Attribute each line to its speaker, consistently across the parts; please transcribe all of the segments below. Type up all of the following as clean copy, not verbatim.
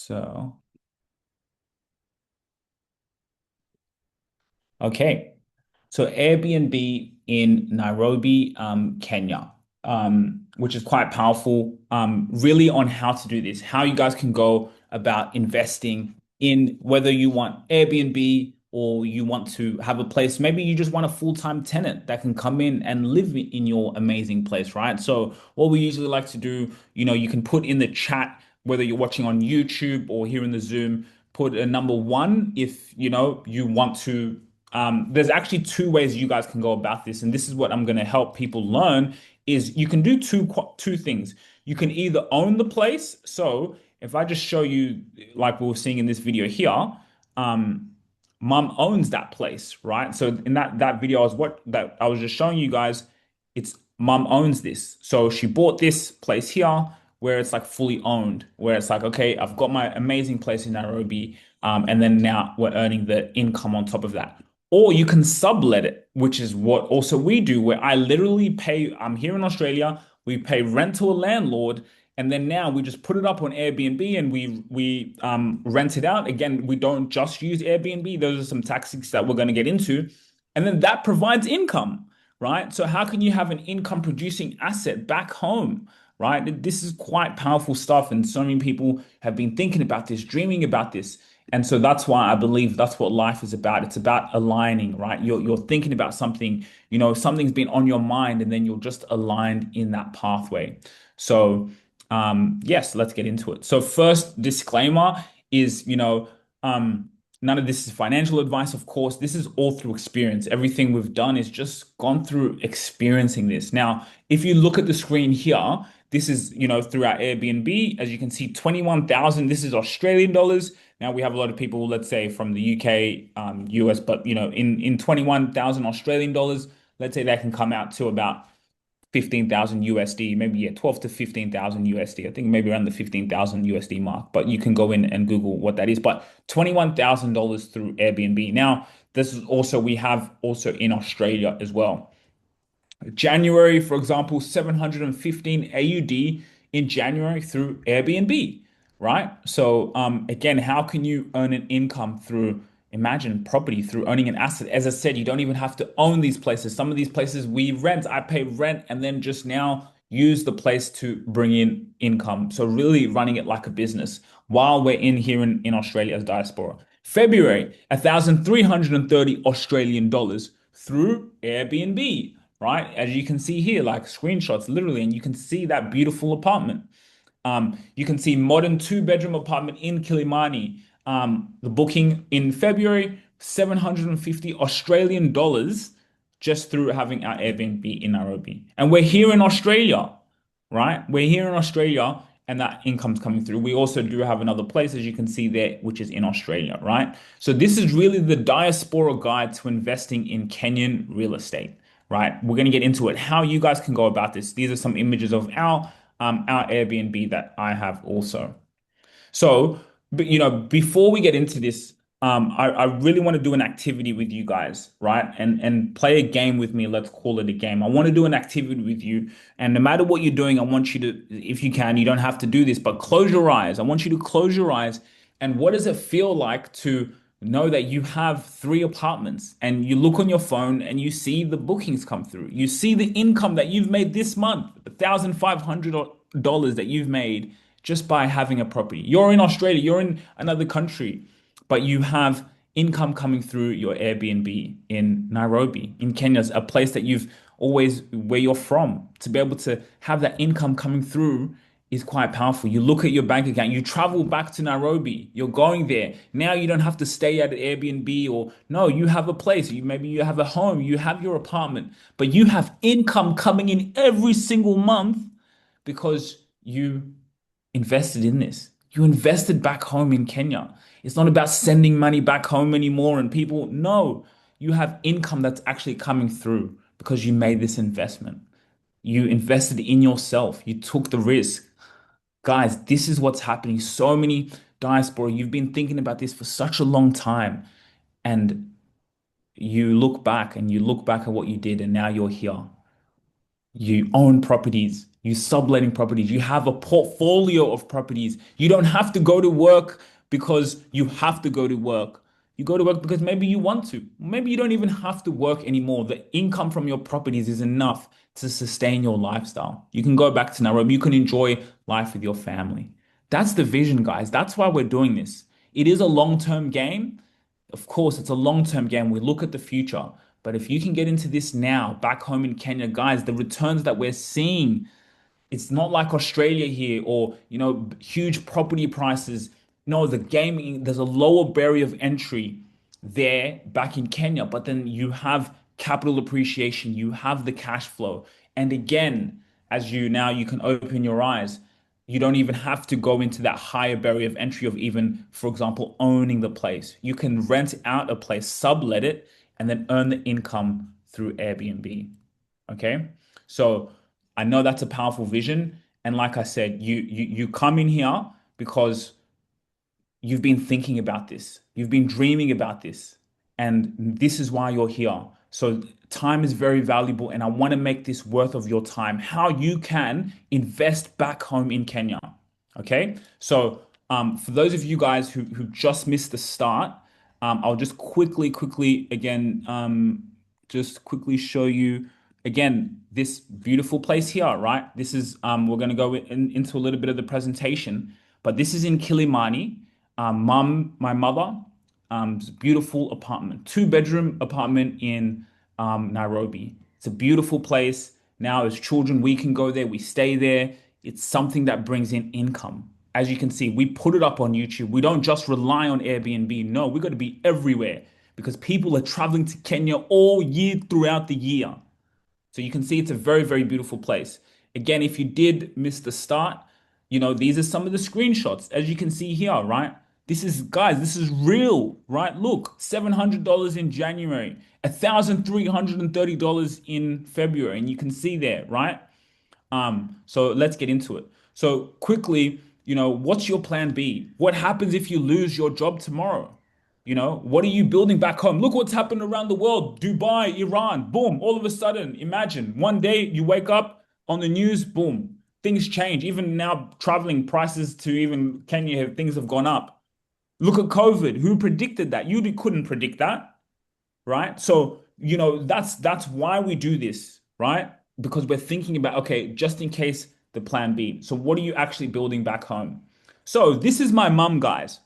Speaker 1: So, okay. So Airbnb in Nairobi, Kenya, which is quite powerful, really on how to do this, how you guys can go about investing in whether you want Airbnb or you want to have a place. Maybe you just want a full-time tenant that can come in and live in your amazing place, right? So what we usually like to do, you can put in the chat, whether you're watching on YouTube or here in the Zoom, put a number one if you want to. There's actually two ways you guys can go about this, and this is what I'm going to help people learn. Is you can do two things. You can either own the place. So if I just show you, like we were seeing in this video here, um, mom owns that place, right? So in that video, I was just showing you guys, it's mom owns this. So she bought this place here where it's like fully owned, where it's like, okay, I've got my amazing place in Nairobi, and then now we're earning the income on top of that. Or you can sublet it, which is what also we do, where I literally pay, I'm here in Australia, we pay rent to a landlord, and then now we just put it up on Airbnb and we rent it out. Again, we don't just use Airbnb. Those are some tactics that we're going to get into. And then that provides income, right? So how can you have an income producing asset back home, right? This is quite powerful stuff. And so many people have been thinking about this, dreaming about this. And so that's why I believe that's what life is about. It's about aligning, right? You're thinking about something, something's been on your mind, and then you're just aligned in that pathway. So, yes, let's get into it. So, first disclaimer is, none of this is financial advice, of course. This is all through experience. Everything we've done is just gone through experiencing this. Now, if you look at the screen here, this is, through our Airbnb. As you can see, 21,000. This is Australian dollars. Now we have a lot of people, let's say from the UK, US, but in 21,000 Australian dollars, let's say that can come out to about 15,000 USD, maybe, yeah, 12 to 15,000 USD. I think maybe around the 15,000 USD mark, but you can go in and Google what that is. But $21,000 through Airbnb. Now, this is also, we have also in Australia as well. January, for example, 715 AUD in January through Airbnb, right? So, again, how can you earn an income through, imagine property, through owning an asset? As I said, you don't even have to own these places. Some of these places we rent, I pay rent and then just now use the place to bring in income. So, really running it like a business while we're in here in Australia as diaspora. February, 1,330 Australian dollars through Airbnb, right? As you can see here, like screenshots literally, and you can see that beautiful apartment. You can see modern two-bedroom apartment in Kilimani. The booking in February, 750 Australian dollars just through having our Airbnb in Nairobi. And we're here in Australia, right? We're here in Australia and that income's coming through. We also do have another place, as you can see there, which is in Australia, right? So this is really the diaspora guide to investing in Kenyan real estate, right? We're going to get into it, how you guys can go about this. These are some images of our Airbnb that I have also. So, but before we get into this, I really want to do an activity with you guys, right? And play a game with me. Let's call it a game. I want to do an activity with you, and no matter what you're doing, I want you to, if you can, you don't have to do this, but close your eyes. I want you to close your eyes. And what does it feel like to know that you have three apartments, and you look on your phone and you see the bookings come through? You see the income that you've made this month, $1,500 that you've made just by having a property. You're in Australia, you're in another country, but you have income coming through your Airbnb in Nairobi, in Kenya, a place that you've always, where you're from. To be able to have that income coming through is quite powerful. You look at your bank account, you travel back to Nairobi, you're going there. Now you don't have to stay at an Airbnb, or no, you have a place. Maybe you have a home, you have your apartment, but you have income coming in every single month because you invested in this. You invested back home in Kenya. It's not about sending money back home anymore and people, no, you have income that's actually coming through because you made this investment. You invested in yourself. You took the risk. Guys, this is what's happening. So many diaspora, you've been thinking about this for such a long time, and you look back at what you did, and now you're here. You own properties. You subletting properties. You have a portfolio of properties. You don't have to go to work because you have to go to work. You go to work because maybe you want to. Maybe you don't even have to work anymore. The income from your properties is enough to sustain your lifestyle. You can go back to Nairobi. You can enjoy life with your family. That's the vision, guys. That's why we're doing this. It is a long-term game. Of course, it's a long-term game. We look at the future. But if you can get into this now, back home in Kenya, guys, the returns that we're seeing, it's not like Australia here or, huge property prices. No, the gaming, there's a lower barrier of entry there back in Kenya, but then you have capital appreciation, you have the cash flow. And again, as you can open your eyes, you don't even have to go into that higher barrier of entry of even, for example, owning the place. You can rent out a place, sublet it, and then earn the income through Airbnb. Okay. So I know that's a powerful vision. And like I said, you come in here because you've been thinking about this. You've been dreaming about this. And this is why you're here. So time is very valuable, and I want to make this worth of your time. How you can invest back home in Kenya. Okay. So for those of you guys who just missed the start, I'll just quickly again just quickly show you again this beautiful place here, right? This is we're going to go into a little bit of the presentation, but this is in Kilimani. My mother, it's a beautiful apartment, two-bedroom apartment in Nairobi. It's a beautiful place. Now, as children, we can go there, we stay there. It's something that brings in income. As you can see, we put it up on YouTube. We don't just rely on Airbnb. No, we got to be everywhere because people are traveling to Kenya all year throughout the year. So you can see it's a very, very beautiful place. Again, if you did miss the start, these are some of the screenshots, as you can see here, right? Guys, this is real, right? Look, $700 in January, $1,330 in February, and you can see there, right? So let's get into it. So quickly, what's your plan B? What happens if you lose your job tomorrow? What are you building back home? Look what's happened around the world. Dubai, Iran, boom, all of a sudden, imagine one day you wake up on the news, boom, things change. Even now, traveling prices to even Kenya, things have gone up. Look at COVID. Who predicted that? You couldn't predict that, right? So, that's why we do this, right? Because we're thinking about, okay, just in case the plan B. So what are you actually building back home? So this is my mum, guys.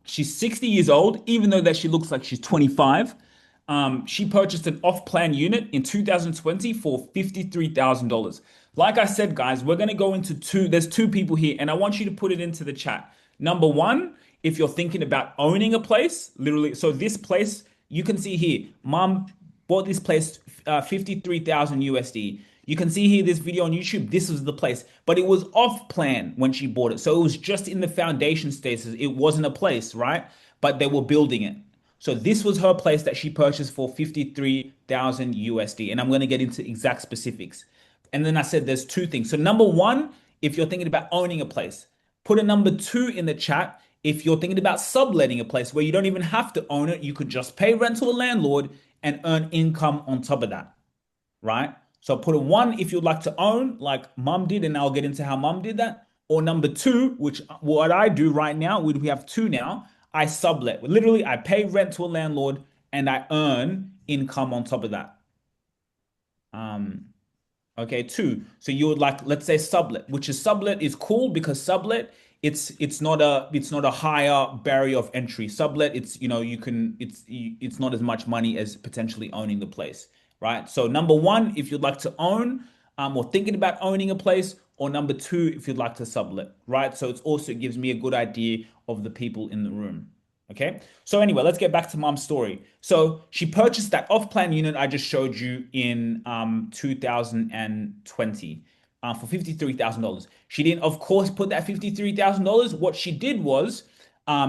Speaker 1: She's 60 years old, even though that she looks like she's 25. She purchased an off-plan unit in 2020 for $53,000. Like I said, guys, we're going to go into there's two people here, and I want you to put it into the chat. Number one, if you're thinking about owning a place, literally, so this place, you can see here, mom bought this place 53,000 USD. You can see here this video on YouTube. This was the place, but it was off plan when she bought it. So it was just in the foundation stages. It wasn't a place, right? But they were building it. So this was her place that she purchased for 53,000 USD. And I'm going to get into exact specifics. And then I said there's two things. So number one, if you're thinking about owning a place, put a number two in the chat. If you're thinking about subletting a place where you don't even have to own it, you could just pay rent to a landlord and earn income on top of that, right? So put a one if you'd like to own, like mum did, and I'll get into how mum did that. Or number two, which what I do right now, we have two now, I sublet. Literally, I pay rent to a landlord and I earn income on top of that. Okay, two. So you would like, let's say sublet, which is sublet is cool because sublet, it's not a higher barrier of entry. Sublet, it's not as much money as potentially owning the place, right? So number one, if you'd like to own, or thinking about owning a place, or number two, if you'd like to sublet, right? So it gives me a good idea of the people in the room. Okay. So anyway, let's get back to mom's story. So she purchased that off-plan unit I just showed you in 2020 for $53,000. She didn't, of course, put that $53,000. What she did was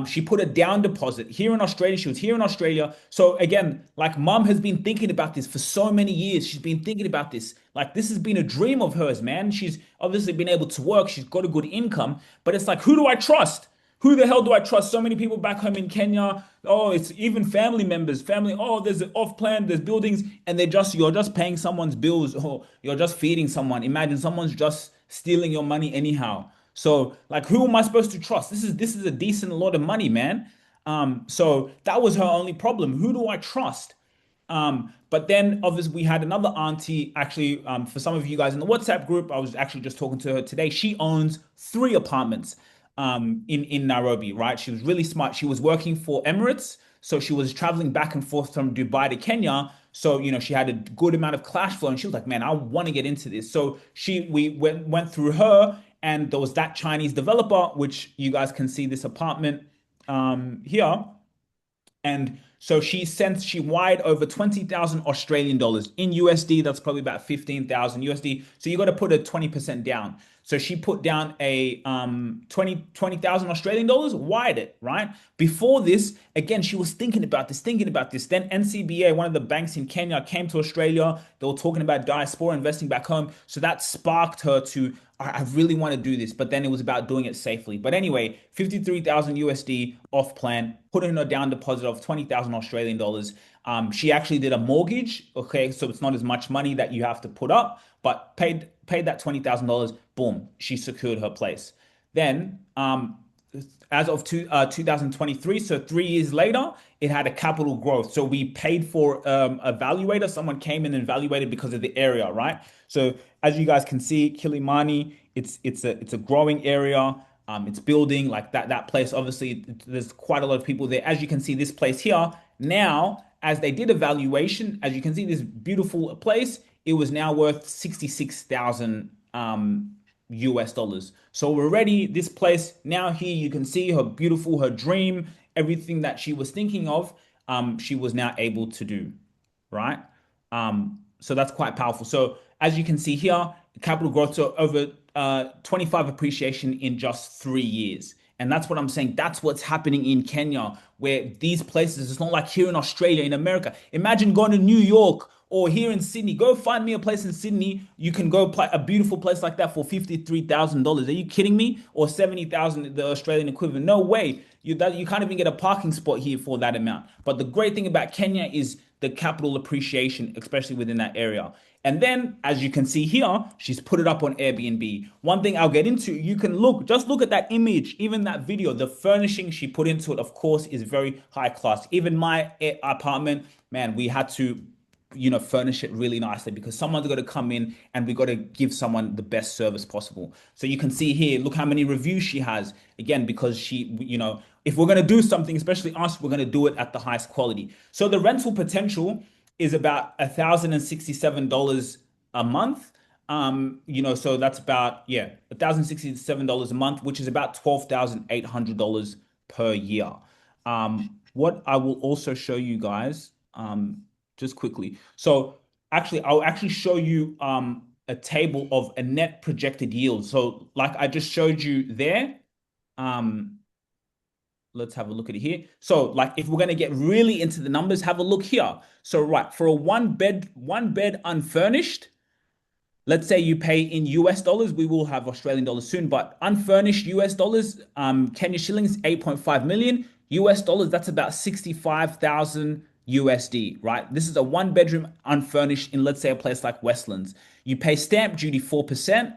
Speaker 1: she put a down deposit here in Australia. She was here in Australia. So again, like mom has been thinking about this for so many years. She's been thinking about this. Like this has been a dream of hers, man. She's obviously been able to work. She's got a good income, but it's like, who do I trust? Who the hell do I trust? So many people back home in Kenya. Oh, it's even family members, family. Oh, there's an off plan, there's buildings, and you're just paying someone's bills, or you're just feeding someone. Imagine someone's just stealing your money anyhow. So, like, who am I supposed to trust? This is a decent lot of money, man. So that was her only problem. Who do I trust? But then obviously we had another auntie, actually, for some of you guys in the WhatsApp group, I was actually just talking to her today. She owns three apartments in Nairobi, right? She was really smart. She was working for Emirates, so she was traveling back and forth from Dubai to Kenya. So, she had a good amount of cash flow, and she was like, "Man, I want to get into this." So we went through her, and there was that Chinese developer, which you guys can see this apartment here. And so she wired over 20,000 Australian dollars in USD. That's probably about 15,000 USD. So you got to put a 20% down. So she put down a 20,000 Australian dollars, wired it, right? Before this, again, she was thinking about this, thinking about this. Then NCBA, one of the banks in Kenya, came to Australia. They were talking about diaspora investing back home. So that sparked her to, I really want to do this. But then it was about doing it safely. But anyway, 53,000 USD off plan, putting her down deposit of 20,000 Australian dollars. She actually did a mortgage. Okay, so it's not as much money that you have to put up, but paid that $20,000. Boom, she secured her place. Then, as of 2023, so 3 years later, it had a capital growth. So we paid for a valuator. Someone came in and evaluated because of the area, right? So as you guys can see, Kilimani, it's a growing area. It's building like that place. Obviously, there's quite a lot of people there. As you can see, this place here now, as they did a valuation, as you can see, this beautiful place, it was now worth 66,000 US dollars. So we're ready. This place now here, you can see her beautiful, her dream, everything that she was thinking of, she was now able to do, right? So that's quite powerful. So as you can see here, capital growth, so over 25 appreciation in just 3 years. And that's what I'm saying. That's what's happening in Kenya, where these places, it's not like here in Australia, in America. Imagine going to New York or here in Sydney. Go find me a place in Sydney. You can go play a beautiful place like that for $53,000. Are you kidding me? Or 70,000, the Australian equivalent. No way. You can't even get a parking spot here for that amount. But the great thing about Kenya is the capital appreciation, especially within that area. And then, as you can see here, she's put it up on Airbnb. One thing I'll get into, you can just look at that image, even that video, the furnishing she put into it, of course, is very high class. Even my apartment, man, we had to, furnish it really nicely because someone's got to come in and we got to give someone the best service possible. So you can see here, look how many reviews she has. Again, because she, if we're going to do something, especially us, we're going to do it at the highest quality. So the rental potential is about $1,067 a month. So that's about, yeah, $1,067 a month, which is about $12,800 per year. What I will also show you guys, just quickly. So actually, I'll actually show you a table of a net projected yield. So like I just showed you there, let's have a look at it here. So like if we're going to get really into the numbers, have a look here. So right, for a one bed unfurnished, let's say you pay in US dollars, we will have Australian dollars soon, but unfurnished US dollars, Kenya shillings, 8.5 million US dollars. That's about 65,000 USD, right? This is a one bedroom unfurnished in, let's say, a place like Westlands. You pay stamp duty 4%.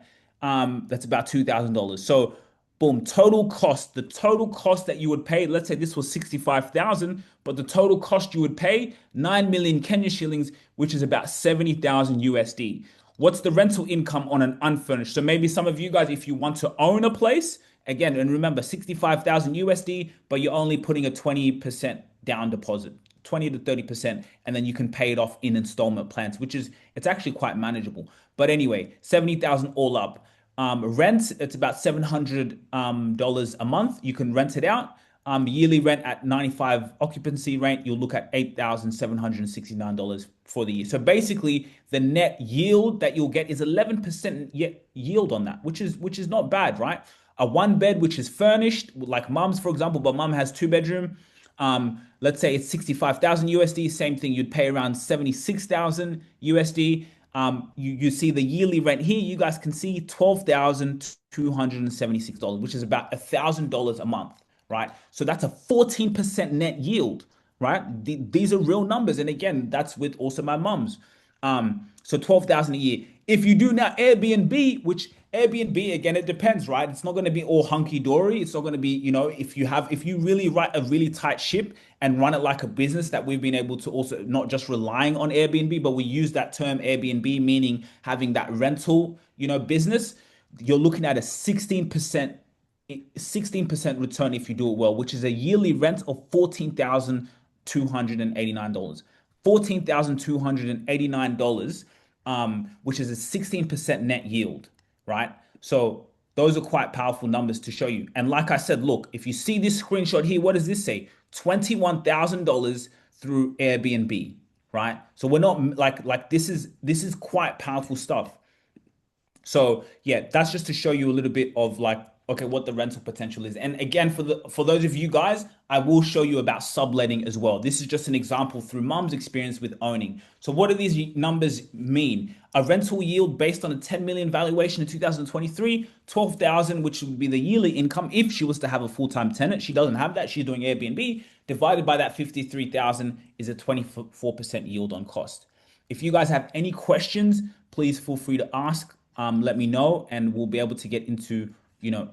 Speaker 1: That's about $2,000. So boom, the total cost that you would pay, let's say this was 65,000, but the total cost you would pay 9 million Kenya shillings, which is about 70,000 USD. What's the rental income on an unfurnished? So maybe some of you guys, if you want to own a place, again, and remember 65,000 USD, but you're only putting a 20% down deposit, 20 to 30%, and then you can pay it off in installment plans, it's actually quite manageable. But anyway, 70,000 all up. Rent, it's about $700 a month. You can rent it out. Yearly rent at 95 occupancy rate, you'll look at $8,769 for the year. So basically, the net yield that you'll get is 11% yield on that, which is not bad, right? A one bed which is furnished, like mom's, for example, but mom has two bedroom. Let's say it's 65,000 USD. Same thing, you'd pay around 76,000 USD. You see the yearly rent here. You guys can see $12,276, which is about $1,000 a month, right? So that's a 14% net yield, right? These are real numbers. And again, that's with also my mum's. So 12,000 a year. If you do now Airbnb, which Airbnb, again, it depends, right? It's not going to be all hunky dory. It's not going to be, if you really write a really tight ship and run it like a business, that we've been able to also not just relying on Airbnb, but we use that term Airbnb, meaning having that rental, business. You're looking at a 16% return if you do it well, which is a yearly rent of $14,289. $14,289, which is a 16% net yield, right? So those are quite powerful numbers to show you. And like I said, look, if you see this screenshot here, what does this say? $21,000 through Airbnb, right? So we're not like this is quite powerful stuff. So yeah, that's just to show you a little bit of like, okay, what the rental potential is. And again, for those of you guys, I will show you about subletting as well. This is just an example through mom's experience with owning. So what do these numbers mean? A rental yield based on a 10 million valuation in 2023, 12,000, which would be the yearly income if she was to have a full-time tenant. She doesn't have that. She's doing Airbnb. Divided by that 53,000 is a 24% yield on cost. If you guys have any questions, please feel free to ask. Let me know, and we'll be able to get into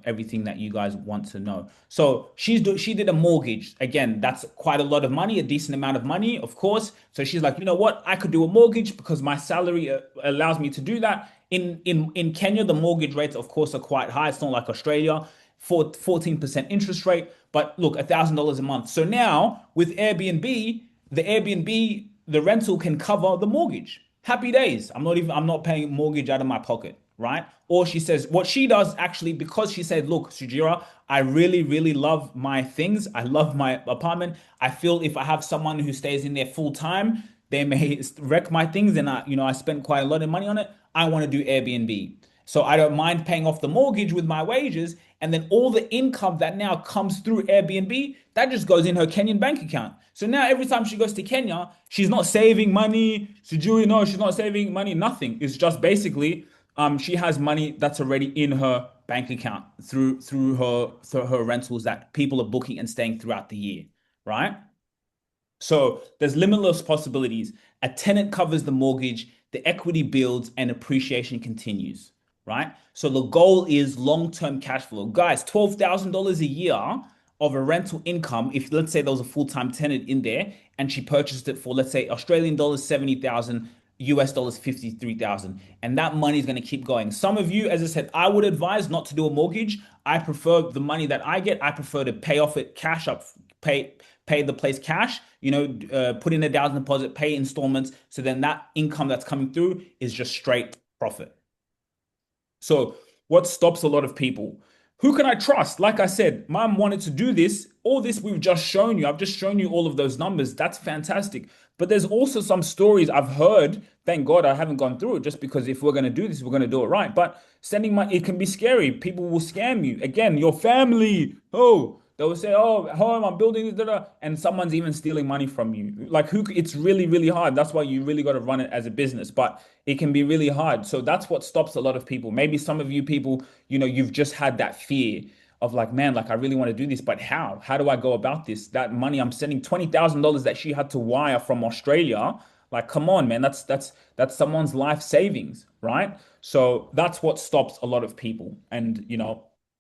Speaker 1: everything that you guys want to know. So she did a mortgage. Again, that's quite a lot of money, a decent amount of money, of course. So she's like, you know what? I could do a mortgage because my salary allows me to do that. In Kenya, the mortgage rates, of course, are quite high. It's not like Australia, 14% interest rate. But look, $1,000 a month. So now with Airbnb, the rental can cover the mortgage. Happy days. I'm not paying mortgage out of my pocket, right? Or she says what she does actually, because she said, look, Sugira, I really, really love my things. I love my apartment. I feel if I have someone who stays in there full time, they may wreck my things, and I spent quite a lot of money on it. I want to do Airbnb. So I don't mind paying off the mortgage with my wages, and then all the income that now comes through Airbnb, that just goes in her Kenyan bank account. So now every time she goes to Kenya, she's not saving money. Sujui, no, she's not saving money, nothing. It's just basically she has money that's already in her bank account through her rentals that people are booking and staying throughout the year, right? So there's limitless possibilities. A tenant covers the mortgage, the equity builds, and appreciation continues, right? So the goal is long-term cash flow. Guys, $12,000 a year of a rental income, if let's say there was a full-time tenant in there and she purchased it for, let's say, Australian dollars 70,000, US dollars 53,000, and that money is going to keep going. Some of you, as I said, I would advise not to do a mortgage. I prefer the money that I get. I prefer to pay off it cash up, pay the place cash, put in a down deposit, pay installments. So then that income that's coming through is just straight profit. So what stops a lot of people? Who can I trust? Like I said, mom wanted to do this. All this we've just shown you. I've just shown you all of those numbers. That's fantastic. But there's also some stories I've heard. Thank God I haven't gone through it, just because if we're going to do this, we're going to do it right. But sending money, it can be scary. People will scam you. Again, your family. Oh, they will say, "Oh, home, I'm building this," da, da," and someone's even stealing money from you. Like who? It's really, really hard. That's why you really got to run it as a business. But it can be really hard. So that's what stops a lot of people. Maybe some of you people, you've just had that fear of like, man, like I really want to do this, but how? How do I go about this? That money I'm sending $20,000 that she had to wire from Australia. Like, come on, man, that's someone's life savings, right? So that's what stops a lot of people. And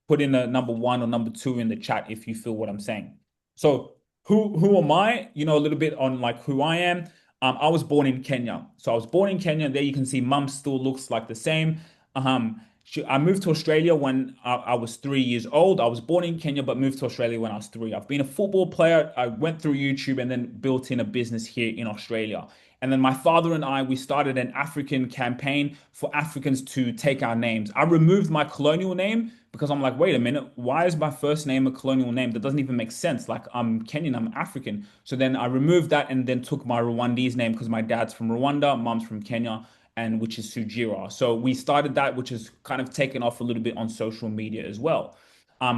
Speaker 1: put in a number one or number two in the chat if you feel what I'm saying. So who am I? A little bit on like who I am. I was born in Kenya. So I was born in Kenya. There you can see mum still looks like the same. I moved to Australia when I was 3 years old. I was born in Kenya, but moved to Australia when I was three. I've been a football player. I went through YouTube and then built in a business here in Australia. And then my father and I, we started an African campaign for Africans to take our names. I removed my colonial name because I'm like, wait a minute, why is my first name a colonial name? That doesn't even make sense. Like I'm Kenyan, I'm African. So then I removed that and then took my Rwandese name because my dad's from Rwanda, mom's from Kenya, and which is Sugira. So we started that, which has kind of taken off a little bit on social media as well.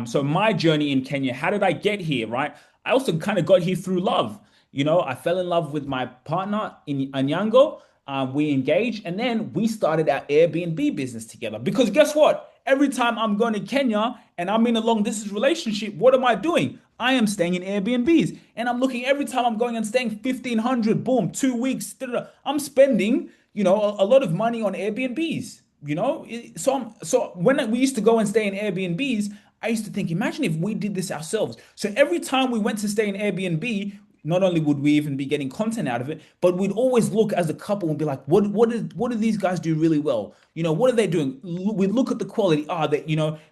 Speaker 1: So my journey in Kenya, how did I get here, right? I also kind of got here through love. I fell in love with my partner in Anyango. We engaged, and then we started our Airbnb business together. Because guess what? Every time I'm going to Kenya and I'm in a long distance relationship, what am I doing? I am staying in Airbnbs, and I'm looking every time I'm going and staying 1,500, boom, 2 weeks. Da, da, da. I'm spending, a lot of money on Airbnbs. So when we used to go and stay in Airbnbs, I used to think, imagine if we did this ourselves. So every time we went to stay in Airbnb, not only would we even be getting content out of it, but we'd always look as a couple and be like, what do these guys do really well? What are they doing? We look at the quality. That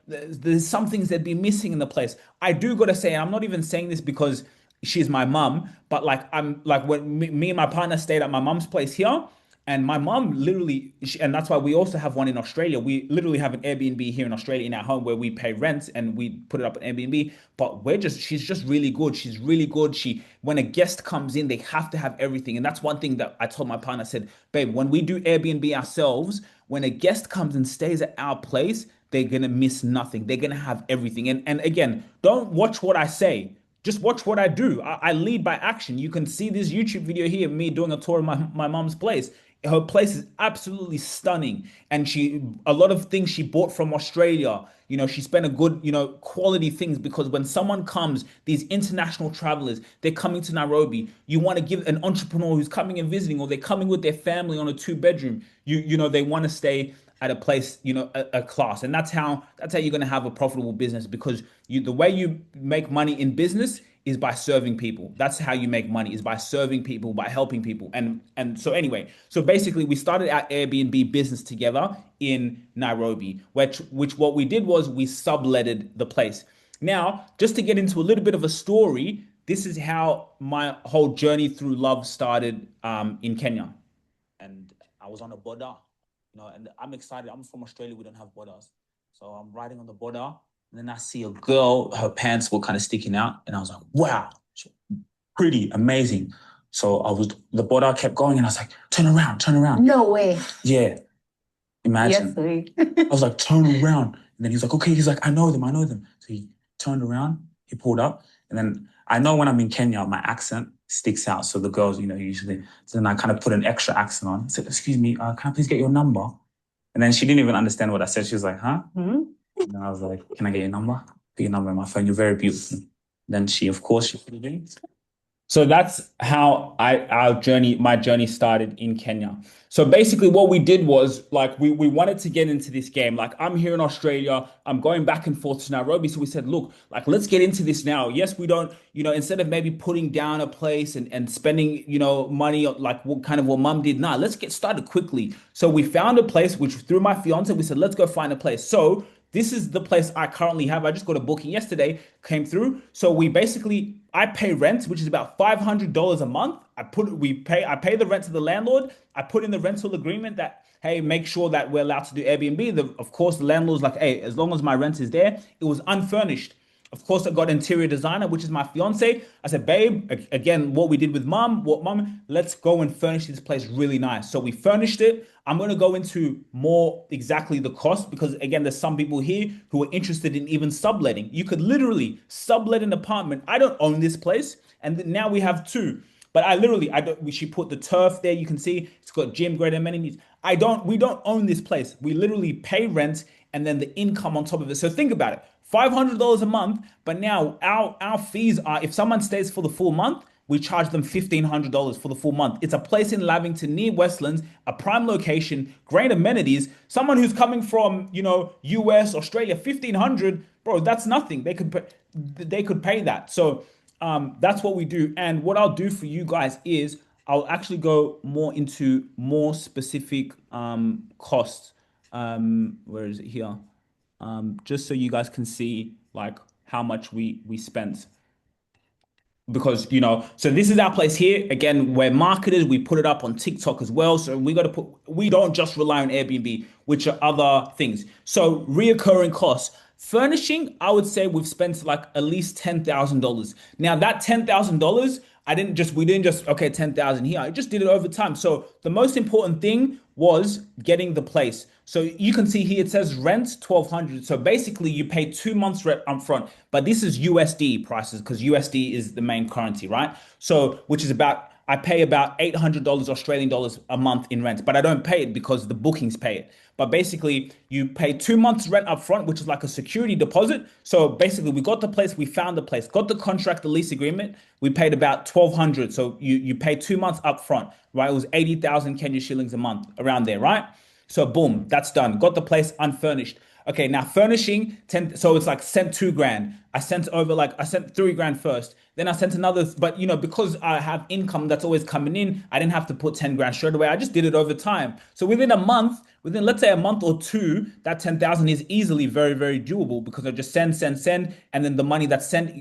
Speaker 1: there's some things that'd be missing in the place. I do gotta say, and I'm not even saying this because she's my mum, but like I'm like when me and my partner stayed at my mum's place here. And my mom literally, and that's why we also have one in Australia. We literally have an Airbnb here in Australia in our home where we pay rent and we put it up on Airbnb. But she's just really good. She's really good. When a guest comes in, they have to have everything. And that's one thing that I told my partner. I said, babe, when we do Airbnb ourselves, when a guest comes and stays at our place, they're gonna miss nothing. They're gonna have everything. And again, don't watch what I say. Just watch what I do. I lead by action. You can see this YouTube video here of me doing a tour of my mom's place. Her place is absolutely stunning. And a lot of things she bought from Australia. She spent a good, quality things because when someone comes, these international travelers, they're coming to Nairobi. You want to give an entrepreneur who's coming and visiting, or they're coming with their family on a two-bedroom. They want to stay at a place, a class. And that's how you're going to have a profitable business, because the way you make money in business is by serving people. That's how you make money, is by serving people, by helping people. And so anyway, so basically we started our Airbnb business together in Nairobi, which what we did was we subletted the place. Now, just to get into a little bit of a story, this is how my whole journey through love started in Kenya. And I was on a border, and I'm excited. I'm from Australia. We don't have borders. So I'm riding on the border, and then I see a girl, her pants were kind of sticking out. And I was like, wow, pretty, amazing. So the border kept going, and I was like, turn around, turn around.
Speaker 2: No way.
Speaker 1: Yeah, imagine.
Speaker 2: Yes,
Speaker 1: I was like, turn around. And then he's like, okay. He's like, I know them, I know them. So he turned around, he pulled up. And then I know when I'm in Kenya, my accent sticks out. So the girls, usually, so then I kind of put an extra accent on. I said, excuse me, can I please get your number? And then she didn't even understand what I said. She was like, huh? Mm-hmm. And I was like, can I get your number? Put your number in my phone. You're very beautiful. Then she put it in. So that's how my journey started in Kenya. So basically what we did was like, we wanted to get into this game. Like, I'm here in Australia, I'm going back and forth to Nairobi. So we said, look, like, let's get into this now. Yes, we don't, instead of maybe putting down a place and spending, money like what mom did. Nah, let's get started quickly. So we found a place, which through my fiance, we said, let's go find a place. So this is the place I currently have. I just got a booking yesterday, came through. So I pay rent, which is about $500 a month. I pay the rent to the landlord. I put in the rental agreement that, hey, make sure that we're allowed to do Airbnb. Of course, the landlord's like, hey, as long as my rent is there. It was unfurnished. Of course, I got interior designer, which is my fiance. I said, babe, again, what we did with mom, let's go and furnish this place really nice. So we furnished it. I'm going to go into more exactly the cost, because again, there's some people here who are interested in even subletting. You could literally sublet an apartment. I don't own this place. And now we have two. But she put the turf there. You can see it's got gym, great amenities. We don't own this place. We literally pay rent and then the income on top of it. So think about it. $500 a month, but now our fees are, if someone stays for the full month, we charge them $1,500 for the full month. It's a place in Lavington near Westlands, a prime location, great amenities. Someone who's coming from, US, Australia, 1,500, bro, that's nothing. They could pay that. So that's what we do. And what I'll do for you guys is I'll actually go more into more specific costs. Where is it here? Just so you guys can see like how much we spent, because so this is our place here. Again, we're marketers, we put it up on TikTok as well. So we don't just rely on Airbnb, which are other things. So reoccurring costs. Furnishing, I would say we've spent like at least $10,000. Now that $10,000, we didn't just, okay, 10,000 here. I just did it over time. So the most important thing was getting the place. So you can see here, it says rent 1,200. So basically you pay 2 months rent upfront, but this is USD prices because USD is the main currency, right? So, which is about I pay about $800 Australian dollars a month in rent, but I don't pay it because the bookings pay it. But basically, you pay 2 months rent up front, which is like a security deposit. So basically, we got the place, we found the place, got the contract, the lease agreement. We paid about 1,200. So you pay 2 months up front, right? It was 80,000 Kenya shillings a month, around there, right? So boom, that's done. Got the place unfurnished. Okay, now furnishing 10, so it's like sent 2 grand. I sent 3 grand first. Then I sent another, but because I have income that's always coming in, I didn't have to put 10 grand straight away. I just did it over time. So within a month, within let's say a month or two, that 10,000 is easily very, very doable because I just send, and then the money that's sent,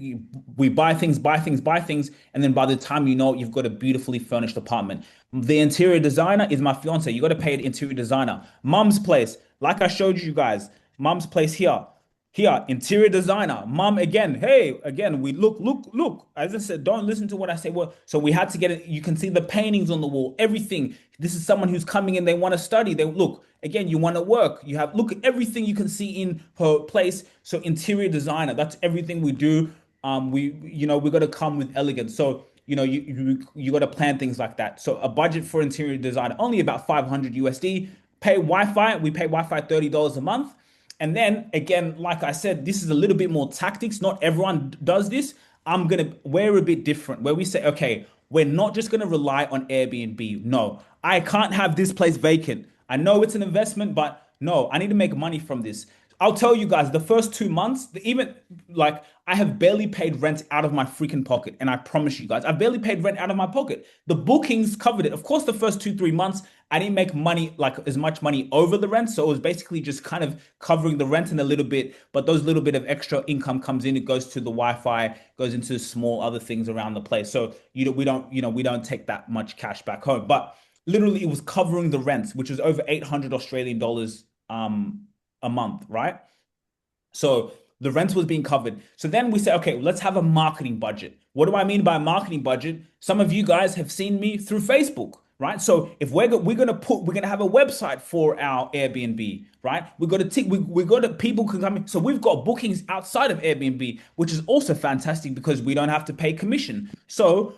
Speaker 1: we buy things, and then by the time you know it, you've got a beautifully furnished apartment. The interior designer is my fiance. You got to pay an interior designer. Mom's place, like I showed you guys, mom's place here. Here, interior designer, mom again. Hey, again, we look. As I said, don't listen to what I say. Well, so we had to get it. You can see the paintings on the wall, everything. This is someone who's coming in. They want to study. They look again. You want to work. You have look at everything you can see in her place. So interior designer. That's everything we do. We got to come with elegance. So you got to plan things like that. So a budget for interior designer only about 500 USD. Pay Wi-Fi. We pay Wi-Fi $30 a month. And then again, like I said, this is a little bit more tactics. Not everyone does this. We're a bit different where we say, okay, we're not just gonna rely on Airbnb. No, I can't have this place vacant. I know it's an investment, but no, I need to make money from this. I'll tell you guys, the first 2 months, even like I have barely paid rent out of my freaking pocket. And I promise you guys, I barely paid rent out of my pocket. The bookings covered it. Of course, the first 2, 3 months, I didn't make money, like as much money over the rent. So it was basically just kind of covering the rent and a little bit, but those little bit of extra income comes in, it goes to the Wi-Fi, goes into small other things around the place. So we don't take that much cash back home. But literally it was covering the rents, which was over 800 Australian dollars a month, right? So the rent was being covered. So then we say, okay, let's have a marketing budget. What do I mean by marketing budget? Some of you guys have seen me through Facebook, right? So if we're gonna have a website for our Airbnb, right? We got to people can come in. So we've got bookings outside of Airbnb, which is also fantastic because we don't have to pay commission. So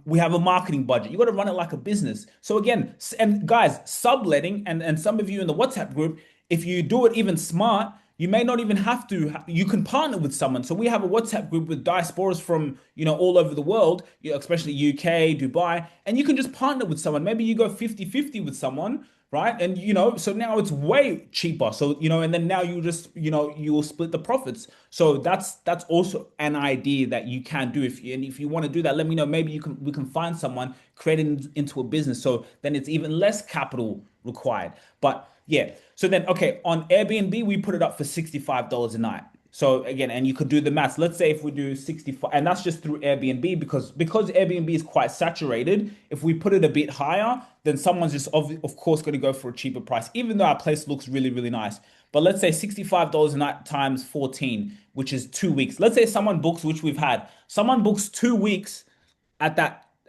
Speaker 1: we have a marketing budget. You got to run it like a business. So again, and guys, subletting, and some of you in the WhatsApp group, if you do it even smart, you may not even have to. You can partner with someone. So we have a WhatsApp group with diasporas from all over the world, especially UK, Dubai, and you can just partner with someone. Maybe you go 50-50 with someone, right? And so now it's way cheaper. So and then now you just you will split the profits. So that's also an idea that you can do. If you want to do that, let me know. Maybe we can find someone, create it into a business. So then it's even less capital required. But yeah. So then, okay, on Airbnb, we put it up for $65 a night. So again, and you could do the maths. Let's say if we do 65, and that's just through Airbnb because Airbnb is quite saturated. If we put it a bit higher, then someone's just of course going to go for a cheaper price, even though our place looks really, really nice. But let's say $65 a night times 14, which is 2 weeks. Let's say someone books, which we've had, someone books 2 weeks at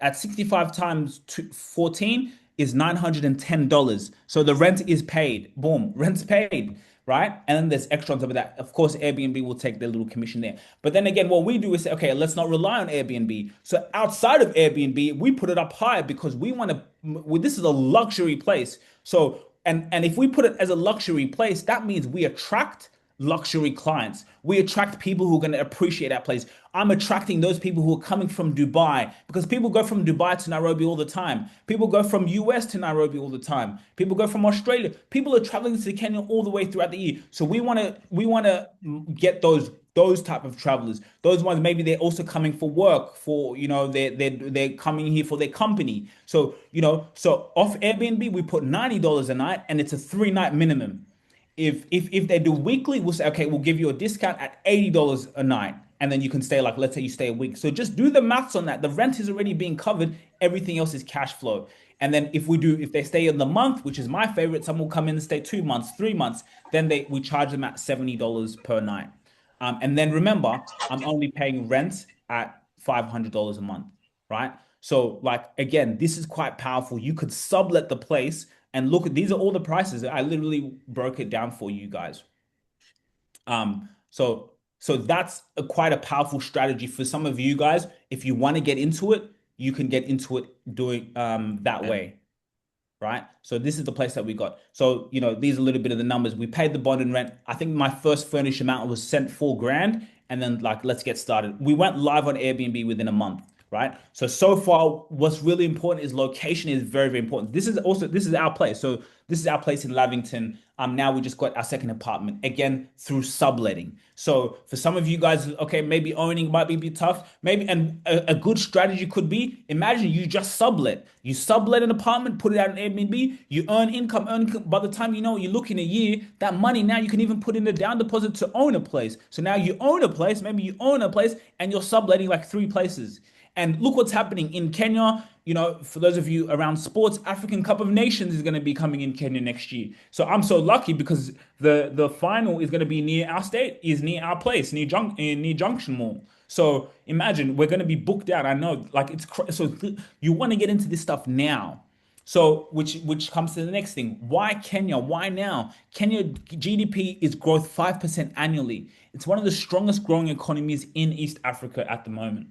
Speaker 1: 65 times 14 is $910. So the rent is paid. Boom, rent's paid, right? And then there's extra on top of that. Of course, Airbnb will take their little commission there. But then again, what we do is say, okay, let's not rely on Airbnb. So outside of Airbnb, we put it up higher because we want to. This is a luxury place. So and if we put it as a luxury place, that means we attract luxury clients. We attract people who are going to appreciate our place. I'm attracting those people who are coming from Dubai because people go from Dubai to Nairobi all the time. People go from US to Nairobi all the time. People go from Australia. People are traveling to Kenya all the way throughout the year. So we want to get those type of travelers. Those ones maybe they're also coming for work for they're coming here for their company. So so off Airbnb we put $90 a night and it's a 3 night minimum. If they do weekly, we'll say, okay, we'll give you a discount at $80 a night. And then you can stay, like, let's say you stay a week. So just do the maths on that. The rent is already being covered. Everything else is cash flow. And then if they stay in the month, which is my favorite, some will come in and stay 2 months, 3 months, then we charge them at $70 per night. And then remember, I'm only paying rent at $500 a month, right? So like, again, this is quite powerful. You could sublet the place and look at these are all the prices. I literally broke it down for you guys. So that's quite a powerful strategy for some of you guys. If you want to get into it, you can get into it doing that
Speaker 2: Yeah.
Speaker 1: way, right? So this is the place that we got. So, these are a little bit of the numbers. We paid the bond and rent. I think my first furnished amount was sent 4 grand. And then like, let's get started. We went live on Airbnb within a month, right? So far, what's really important is location is very, very important. This is our place. So this is our place in Lavington. Now we just got our second apartment again through subletting. So for some of you guys, okay, maybe owning might be a bit tough. Maybe and a good strategy could be imagine you just sublet. You sublet an apartment, put it out on Airbnb, you earn income. By the time you know you look in a year, that money now you can even put in a down deposit to own a place. So now you own a place, maybe you own a place and you're subletting like 3 places. And look what's happening in Kenya. For those of you around sports, African Cup of Nations is going to be coming in Kenya next year. So I'm so lucky because the final is going to be near our state, is near our place, near Junction Mall. So imagine we're going to be booked out. I know, like you want to get into this stuff now. So which comes to the next thing. Why Kenya? Why now? Kenya GDP is growth 5% annually. It's one of the strongest growing economies in East Africa at the moment.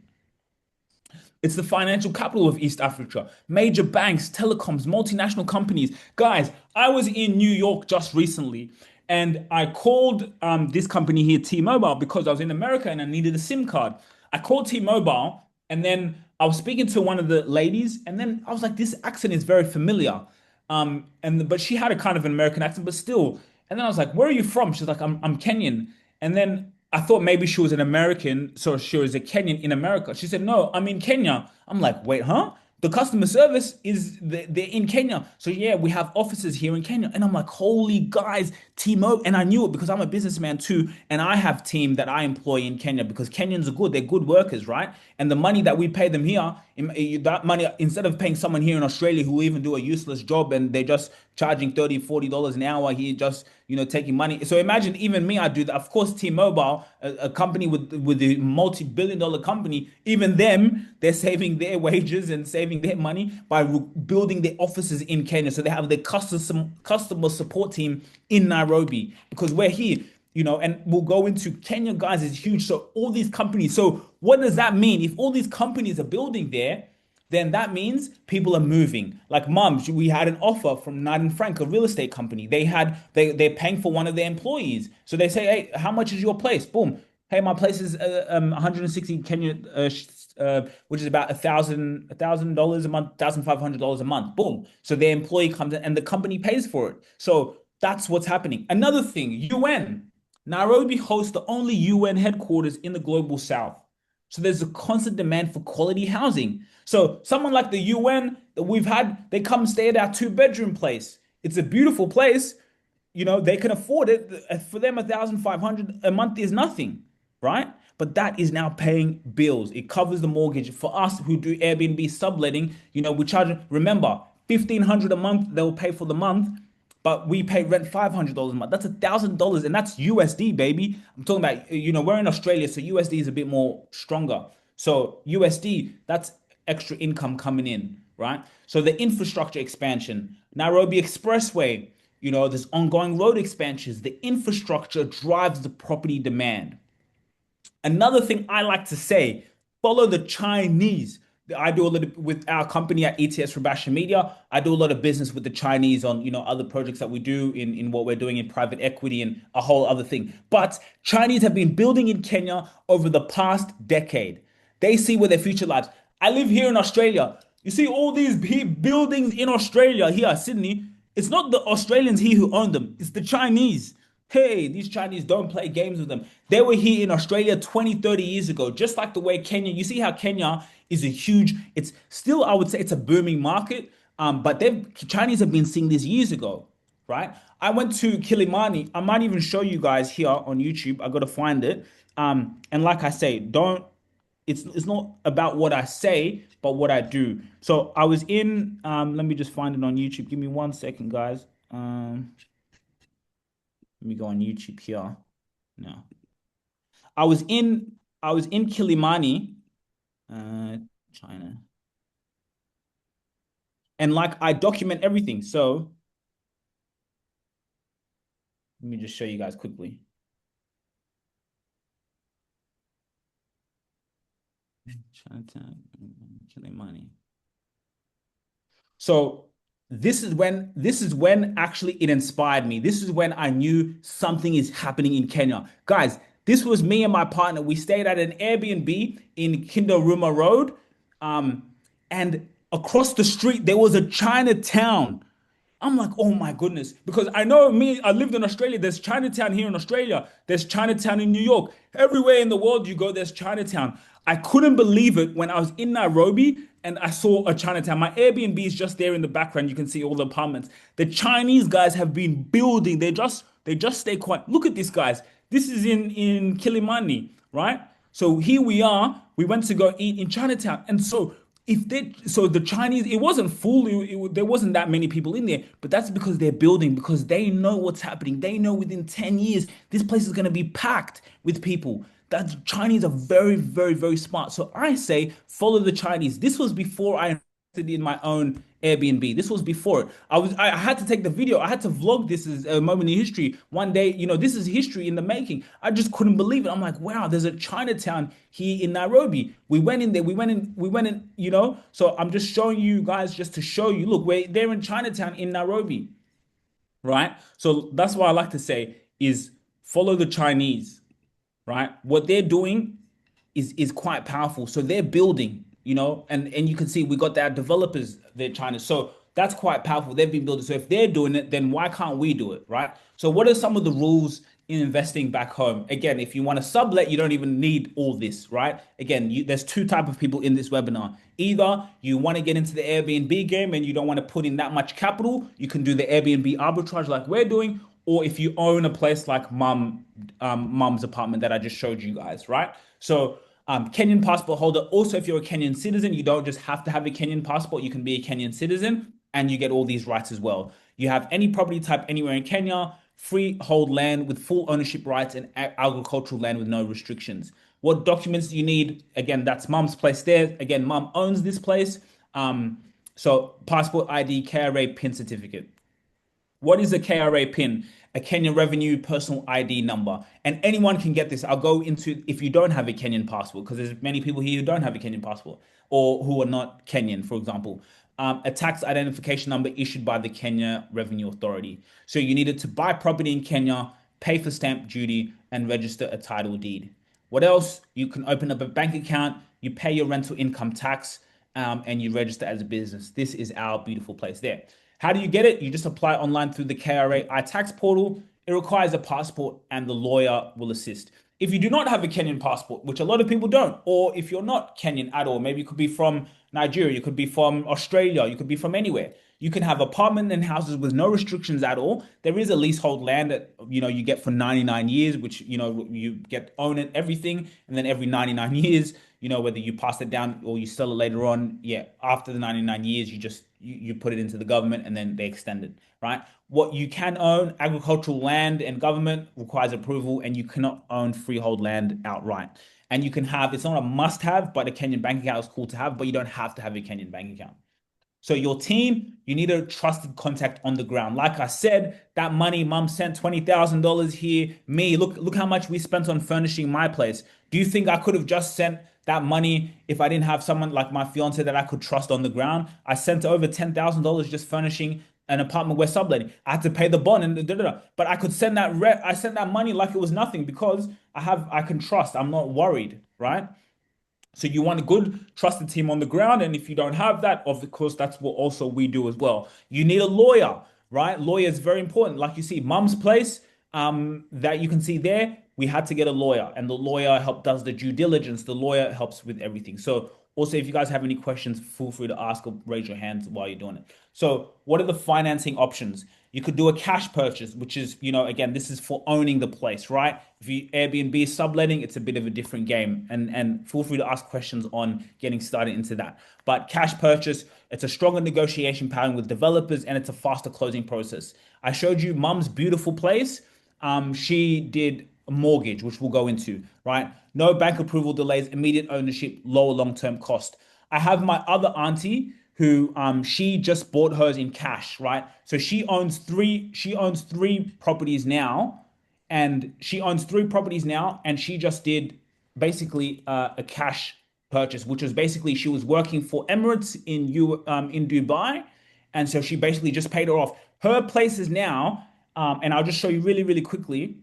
Speaker 1: It's the financial capital of East Africa. Major banks, telecoms, multinational companies. Guys, I was in New York just recently and I called this company here, T-Mobile, because I was in America and I needed a SIM card. I called T-Mobile and then I was speaking to one of the ladies and then I was like, this accent is very familiar. But she had a kind of an American accent, but still. And then I was like, "Where are you from?" She's like, "I'm Kenyan." And then I thought maybe she was an American, so she was a Kenyan in America. She said, "No, I'm in Kenya." I'm like, "Wait, huh?" The customer service they're in Kenya. So yeah, we have offices here in Kenya. And I'm like, holy guys, T-Mobile. And I knew it because I'm a businessman too. And I have team that I employ in Kenya because Kenyans are good. They're good workers, right? And the money that we pay them here, that money, instead of paying someone here in Australia who will even do a useless job and they're just charging $30, $40 an hour here, just taking money. So imagine even me, I do that. Of course, T-Mobile, a company with a multi-billion-dollar company, even them, they're saving their wages and saving their money by building their offices in Kenya. So they have their customer support team in Nairobi because we're here. And we'll go into Kenya, guys, is huge. So all these companies. So what does that mean? If all these companies are building there, then that means people are moving. Like mums, we had an offer from Knight and Frank, a real estate company. They're paying for one of their employees. So they say, hey, how much is your place? Boom. Hey, my place is 160 Kenya, which is about $1,000 a month, $1,500 a month. Boom. So their employee comes in and the company pays for it. So that's what's happening. Another thing, UN. Nairobi hosts the only UN headquarters in the global south. So there's a constant demand for quality housing. So someone like the UN that we've had, they come stay at our two-bedroom place. It's a beautiful place. They can afford it. For them, 1,500 a month is nothing, right? But that is now paying bills. It covers the mortgage. For us who do Airbnb subletting, we charge, remember, 1,500 a month, they'll pay for the month, but we pay rent $500 a month. That's $1,000, and that's USD, baby. I'm talking about, we're in Australia, so USD is a bit more stronger. So USD, that's extra income coming in, right? So the infrastructure expansion, Nairobi Expressway, there's ongoing road expansions. The infrastructure drives the property demand. Another thing I like to say, follow the Chinese. I do a little with our company at ETS Rubasha Media. I do a lot of business with the Chinese on, other projects that we do in what we're doing in private equity and a whole other thing. But Chinese have been building in Kenya over the past decade. They see where their future lies. I live here in Australia. You see all these buildings in Australia here, Sydney. It's not the Australians here who own them. It's the Chinese. Hey, these Chinese don't play games with them. They were here in Australia 20, 30 years ago, just like the way Kenya, you see how Kenya is a huge, it's still, I would say it's a booming market. But Chinese have been seeing this years ago, right? I went to Kilimani. I might even show you guys here on YouTube. I got to find it. And like I say, don't, it's not about what I say, but what I do. So I was in, let me just find it on YouTube. Give me 1 second, guys. Let me go on YouTube here. No. I was in I was in Kilimani, uh, China. And like I document everything. So let me just show you guys quickly. Chinatown, killing money. So this is when actually it inspired me. This is when I knew something is happening in Kenya. Guys, this was me and my partner. We stayed at an Airbnb in Kindaruma Road. Um, and across the street there was a Chinatown. I'm like, oh my goodness. Because I know me, I lived in Australia. There's Chinatown here in Australia. There's Chinatown in New York. Everywhere in the world you go, there's Chinatown. I couldn't believe it when I was in Nairobi and I saw a Chinatown. My Airbnb is just there in the background. You can see all the apartments. The Chinese guys have been building. They just stay quiet. Look at this, guys. This is in Kilimani, right? So here we are. We went to go eat in Chinatown. And so the Chinese, it wasn't full. There wasn't that many people in there, but that's because they're building, because they know what's happening. They know within 10 years, this place is going to be packed with people. That Chinese are very, very, very smart. So I say, follow the Chinese. This was before I invested in my own Airbnb. This was before it. I had to take the video. I had to vlog this as a moment in history. One day, this is history in the making. I just couldn't believe it. I'm like, wow, there's a Chinatown here in Nairobi. We went in there. We went in. So I'm just showing you guys just to show you. Look, we're there in Chinatown in Nairobi, right? So that's what I like to say is follow the Chinese, right? What they're doing is quite powerful. So they're building, and you can see we got their developers, they're China. So that's quite powerful. They've been building. So if they're doing it, then why can't we do it, right? So what are some of the rules in investing back home? Again, if you want to sublet, you don't even need all this, right? Again, there's two type of people in this webinar. Either you want to get into the Airbnb game and you don't want to put in that much capital, you can do the Airbnb arbitrage like we're doing, or if you own a place like mum's apartment that I just showed you guys, right? So Kenyan passport holder. Also, if you're a Kenyan citizen, you don't just have to have a Kenyan passport. You can be a Kenyan citizen and you get all these rights as well. You have any property type anywhere in Kenya, freehold land with full ownership rights, and agricultural land with no restrictions. What documents do you need? Again, that's mum's place there. Again, mum owns this place. So passport ID, KRA, PIN certificate. What is a KRA PIN? A Kenya Revenue Personal ID number. And anyone can get this. I'll go into if you don't have a Kenyan passport, because there's many people here who don't have a Kenyan passport or who are not Kenyan, for example. A tax identification number issued by the Kenya Revenue Authority. So you needed to buy property in Kenya, pay for stamp duty, and register a title deed. What else? You can open up a bank account, you pay your rental income tax, and you register as a business. This is our beautiful place there. How do you get it? You just apply online through the KRA iTax portal. It requires a passport and the lawyer will assist. If you do not have a Kenyan passport, which a lot of people don't, or if you're not Kenyan at all, maybe you could be from Nigeria, you could be from Australia, you could be from anywhere. You can have apartment and houses with no restrictions at all. There is a leasehold land that you get for 99 years, which you get own it everything, and then every 99 years, whether you pass it down or you sell it later on, yeah, after the 99 years, you put it into the government and then they extend it, right? What you can own, agricultural land and government requires approval, and you cannot own freehold land outright. And you can have, it's not a must have, but a Kenyan bank account is cool to have, but you don't have to have a Kenyan bank account. So your team, you need a trusted contact on the ground. Like I said, that money mum sent $20,000 here. Me, look how much we spent on furnishing my place. Do you think I could have just sent that money if I didn't have someone like my fiance that I could trust on the ground? I sent over $10,000 just furnishing an apartment we're subletting. I had to pay the bond and da, da, da. But I could send I sent that money like it was nothing because I can trust. I'm not worried, right? So you want a good trusted team on the ground, and if you don't have that, of course, that's what also we do as well. You need a lawyer, right? Lawyer is very important. Like you see, mum's place, that you can see there, we had to get a lawyer, and the lawyer does the due diligence. The lawyer helps with everything. So also, if you guys have any questions, feel free to ask or raise your hands while you're doing it. So what are the financing options? You could do a cash purchase, which is, again, this is for owning the place, right? If you Airbnb subletting, it's a bit of a different game. And feel free to ask questions on getting started into that. But cash purchase, it's a stronger negotiation power with developers, and it's a faster closing process. I showed you mum's beautiful place. She did a mortgage, which we'll go into, right? No bank approval delays, immediate ownership, lower long-term cost. I have my other auntie who she just bought hers in cash, right? So she owns three properties now, and she just did basically a cash purchase, which was basically she was working for Emirates in Dubai, and so she basically just paid her off. Her place is now, and I'll just show you really really quickly.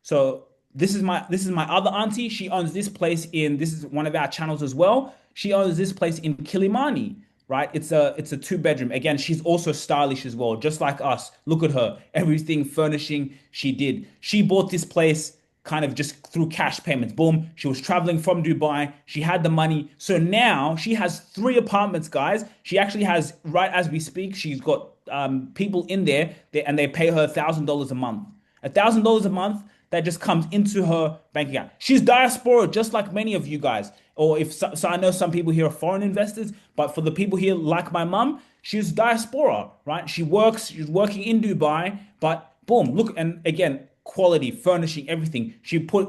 Speaker 1: So this is my other auntie. She owns this place in this is one of our channels as well. She owns this place in Kilimani, right? It's a two bedroom. Again, she's also stylish as well, just like us. Look at her. Everything furnishing she did. She bought this place kind of just through cash payments. Boom. She was traveling from Dubai. She had the money. So now she has three apartments, guys. She actually has, right as we speak, she's got people in there, and they pay her $1,000 a month. $1,000 a month that just comes into her bank account. She's diaspora, just like many of you guys. Or if so, so I know some people here are foreign investors, but for the people here, like my mum, she's diaspora, right? She's working in Dubai, but boom, look, and again, quality, furnishing, everything.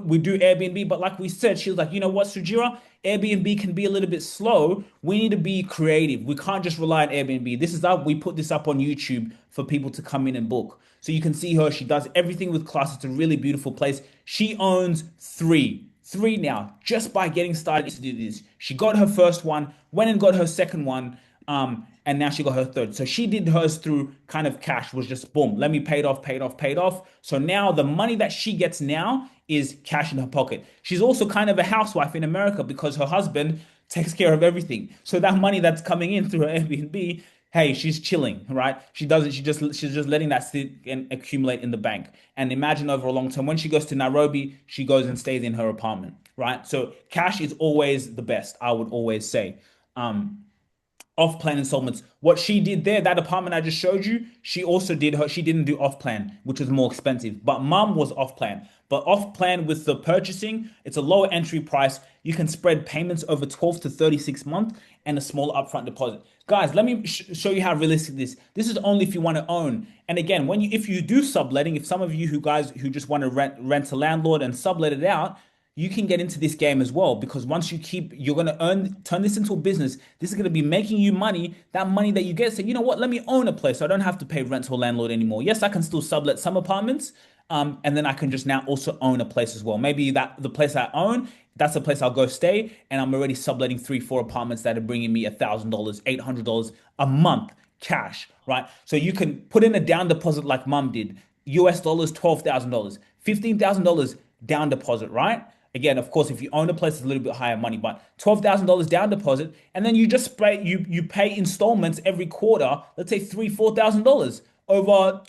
Speaker 1: We do Airbnb, but like we said, she was like, you know what, Sugira, Airbnb can be a little bit slow. We need to be creative. We can't just rely on Airbnb. This is up. We put this up on YouTube for people to come in and book. So you can see her. She does everything with class. It's a really beautiful place. She owns three now, just by getting started to do this. She got her first one, went and got her second one, and now she got her third. So she did hers through kind of cash, was just boom, let me pay it off, paid off, paid off. So now the money that she gets now is cash in her pocket. She's also kind of a housewife in America because her husband takes care of everything. So that money that's coming in through her Airbnb, hey, she's chilling, right? She doesn't, she's just letting that sit and accumulate in the bank. And imagine over a long term, when she goes to Nairobi, she goes and stays in her apartment, right? So cash is always the best, I would always say. Off-plan installments. What she did there, that apartment I just showed you, she didn't do off-plan, which was more expensive. But mum was off-plan. But off-plan with the purchasing, it's a lower entry price. You can spread payments over 12 to 36 months and a small upfront deposit. Guys, let me show you how realistic this is only if you want to own. And again, if you do subletting, if some of you who just want to rent a landlord and sublet it out, you can get into this game as well, because once you're going to turn this into a business. This is going to be making you money. That money that you get, say, you know what, let me own a place so I don't have to pay rent to a landlord anymore. Yes, I can still sublet some apartments, and then I can just now also own a place as well. Maybe the place I own, that's the place I'll go stay, and I'm already subletting 3, 4 apartments that are bringing me $1,000, $800 a month cash, right? So you can put in a down deposit like mum did, US dollars, $12,000, $15,000 down deposit, right? Again, of course, if you own a place, it's a little bit higher money, but $12,000 down deposit, and then you just you pay installments every quarter. Let's say $3, $4,000 over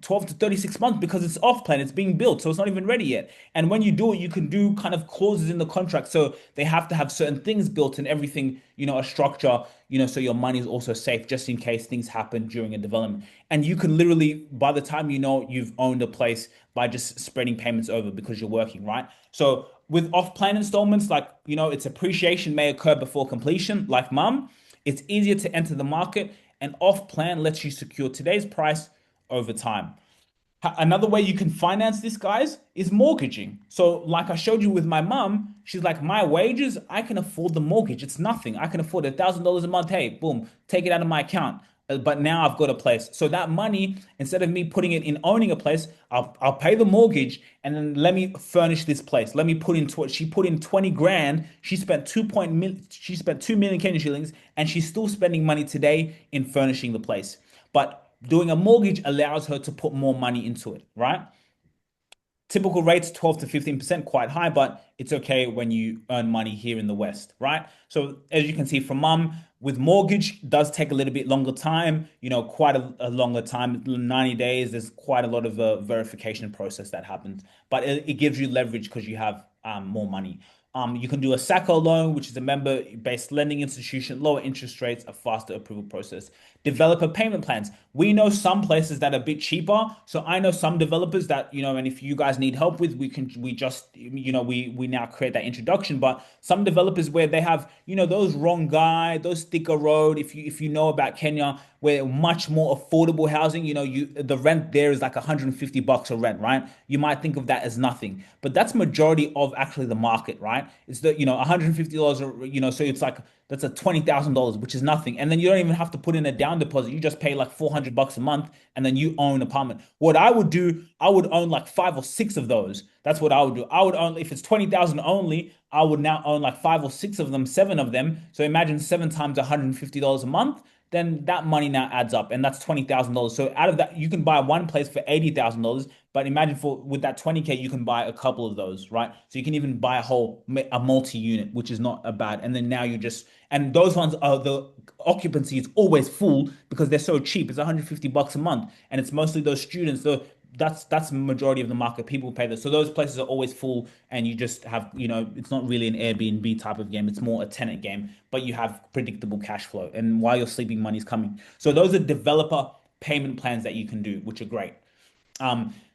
Speaker 1: 12 to 36 months, because it's off plan, it's being built, so it's not even ready yet. And when you do it, you can do kind of clauses in the contract, so they have to have certain things built and everything, a structure, so your money is also safe just in case things happen during a development. And you can literally, by the time you've owned a place, by just spreading payments over because you're working, right? So with off-plan installments, like, its appreciation may occur before completion, like mum. It's easier to enter the market, and off-plan lets you secure today's price over time. Another way you can finance this, guys, is mortgaging. So like I showed you with my mum, she's like, my wages, I can afford the mortgage. It's nothing. I can afford $1,000 a month. Hey, boom, take it out of my account. But now I've got a place. So that money, instead of me putting it in owning a place, I'll pay the mortgage, and then let me furnish this place. Let me put in she put in 20 grand. She spent 2 million Kenyan shillings, and she's still spending money today in furnishing the place. But doing a mortgage allows her to put more money into it, right? Typical rates 12 to 15%, quite high, but it's okay when you earn money here in the West, right? So as you can see from mum, with mortgage does take a little bit longer time, quite a longer time, 90 days. There's quite a lot of verification process that happens, but it gives you leverage because you have more money. You can do a SACCO loan, which is a member-based lending institution, lower interest rates, a faster approval process. Developer payment plans. We know some places that are a bit cheaper. So I know some developers that, and if you guys need help with, we now create that introduction. But some developers where they have, those wrong guy, those sticker road, if you know about Kenya, where much more affordable housing, the rent there is like $150 a rent, right? You might think of that as nothing, but that's majority of actually the market, right? right? It's the, $150, or, so it's like, that's a $20,000, which is nothing. And then you don't even have to put in a down deposit. You just pay like $400 a month and then you own an apartment. What I would do, I would own like five or six of those. That's what I would do. I would own, if it's 20,000 only, I would now own like five or six of them, seven of them. So imagine seven times $150 a month, then that money now adds up, and that's $20,000. So out of that, you can buy one place for $80,000. But imagine for with that 20K, you can buy a couple of those, right? So you can even buy a multi-unit, which is not a bad. And then now you just, and those ones are, the occupancy is always full because they're so cheap. It's $150 a month, and it's mostly those students. So that's the majority of the market. People pay this. So those places are always full, and you just have, it's not really an Airbnb type of game. It's more a tenant game, but you have predictable cash flow. And while you're sleeping, money's coming. So those are developer payment plans that you can do, which are great.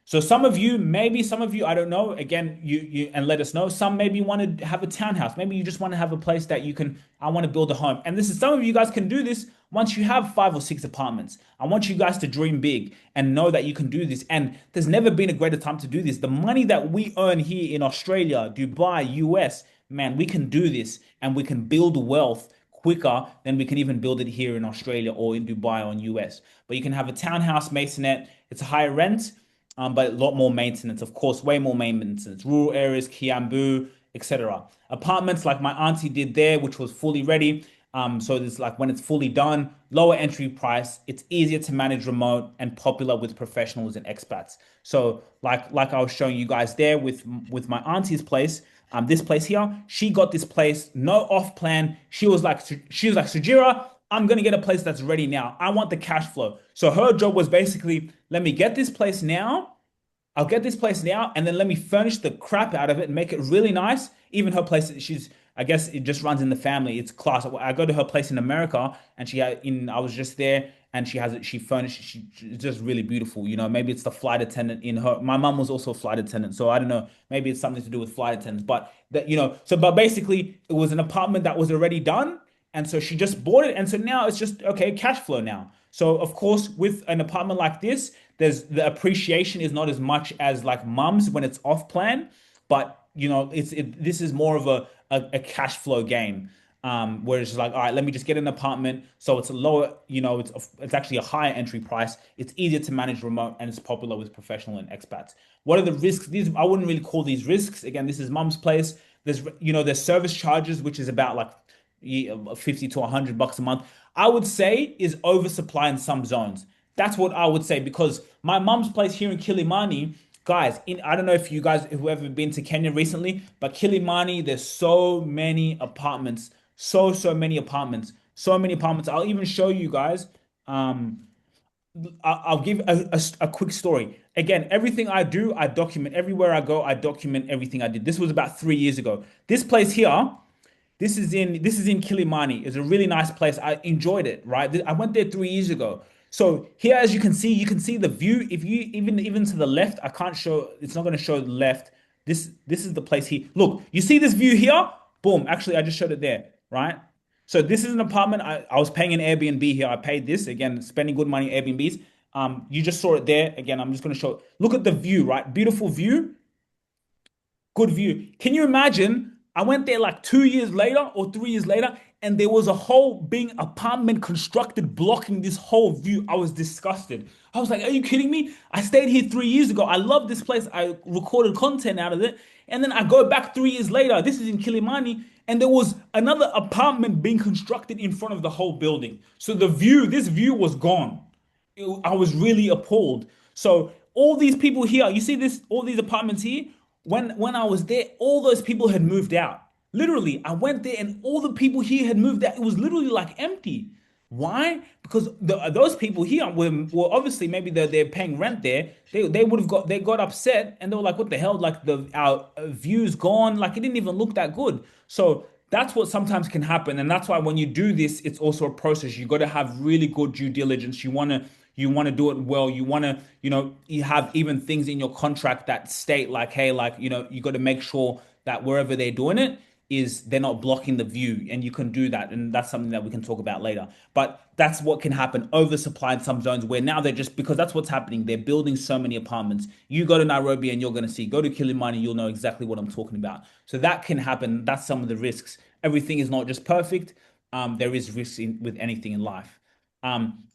Speaker 1: So some of you, I don't know. Again, you and let us know. Some maybe want to have a townhouse. Maybe you just want to have a place that you can. I want to build a home, and this is some of you guys can do this once you have five or six apartments. I want you guys to dream big and know that you can do this. And there's never been a greater time to do this. The money that we earn here in Australia, Dubai, US, man, we can do this, and we can build wealth quicker than we can even build it here in Australia or in Dubai or in US. But you can have a townhouse masonette. It's a higher rent, but a lot more maintenance, of course, way more maintenance. Rural areas, Kiambu, etc. Apartments like my auntie did there, which was fully ready. So it's like when it's fully done, lower entry price, it's easier to manage remote and popular with professionals and expats. So like I was showing you guys there with my auntie's place, this place here, she got this place, no off plan. She was like, Sugira, I'm gonna get a place that's ready now. I want the cash flow. So her job was basically, let me get this place now. I'll get this place now, and then let me furnish the crap out of it and make it really nice. Even her place, I guess it just runs in the family. It's class. I go to her place in America, and I was just there, and she furnished, it's just really beautiful. Maybe it's the flight attendant in her. My mom was also a flight attendant, so I don't know. Maybe it's something to do with flight attendants, but but basically, it was an apartment that was already done. And so she just bought it. And so now it's just, okay, cash flow now. So of course, with an apartment like this, there's the appreciation is not as much as like mums when it's off plan, but this is more of a cash flow game. Where it's just like, all right, let me just get an apartment. So it's a lower, it's actually a higher entry price. It's easier to manage remote, and it's popular with professional and expats. What are the risks? These, I wouldn't really call these risks. Again, this is mum's place. There's service charges, which is about like 50 to $100 a month. I would say is oversupply in some zones. That's what I would say, because my mom's place here in Kilimani, guys, I don't know if you guys have ever been to Kenya recently, but Kilimani, there's so many apartments, so many apartments, so many apartments. I'll even show you guys. I'll give a quick story. Again, everything I do, I document. Everywhere I go, I document everything I did. This was about 3 years ago. This place here, this is in Kilimani. It's a really nice place. I enjoyed it, right? I went there 3 years ago. So here, as you can see the view. If you even to the left, I can't show. It's not going to show the left. This is the place here. Look, you see this view here? Boom. Actually, I just showed it there, right? So this is an apartment. I was paying an Airbnb here. I paid this again, spending good money Airbnbs. You just saw it there. Again, I'm just going to show. Look at the view, right? Beautiful view, good view. Can you imagine? I went there like 2 years later or 3 years later, and there was a whole big apartment constructed blocking this whole view. I was disgusted. I was like, are you kidding me? I stayed here 3 years ago. I love this place. I recorded content out of it. And then I go back 3 years later. This is in Kilimani, and there was another apartment being constructed in front of the whole building. So this view was gone. I was really appalled. So all these people here, you see this, all these apartments here, when I was there, all those people had moved out. Literally, I went there and all the people here had moved out. It was literally like empty. Why? Because those people here were obviously, maybe they're paying rent there. They got upset, and they were like, "What the hell? Like our view's gone. Like it didn't even look that good." So that's what sometimes can happen, and that's why when you do this, it's also a process. You got to have really good due diligence. You want to do it well. You want to, you have even things in your contract that state like, hey, like, you got to make sure that wherever they're doing it, is they're not blocking the view, and you can do that, and that's something that we can talk about later. But that's what can happen: oversupply in some zones where now they're just, because that's what's happening. They're building so many apartments. You go to Nairobi and you're going to see. Go to Kilimani, you'll know exactly what I'm talking about. So that can happen. That's some of the risks. Everything is not just perfect. There is risk with anything in life.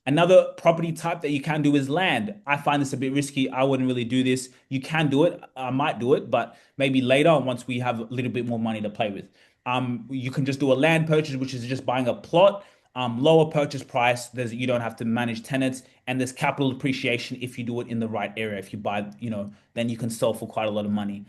Speaker 1: Another property type that you can do is land. I find this a bit risky. I wouldn't really do this. You can do it. I might do it, but maybe later once we have a little bit more money to play with. You can just do a land purchase, which is just buying a plot. Lower purchase price. You don't have to manage tenants, and there's capital appreciation if you do it in the right area. If you buy, then you can sell for quite a lot of money.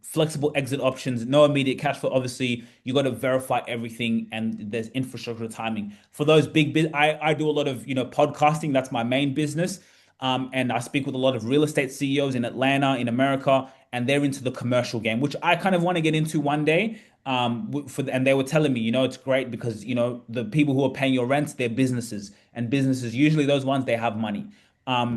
Speaker 1: Flexible exit options, no immediate cash flow. Obviously, you got to verify everything, and there's infrastructure timing for those I do a lot of podcasting. That's my main business, and I speak with a lot of real estate CEOs in Atlanta, in America, and they're into the commercial game, which I kind of want to get into one day. And they were telling me, it's great because the people who are paying your rent, they're businesses, and businesses usually those ones they have money.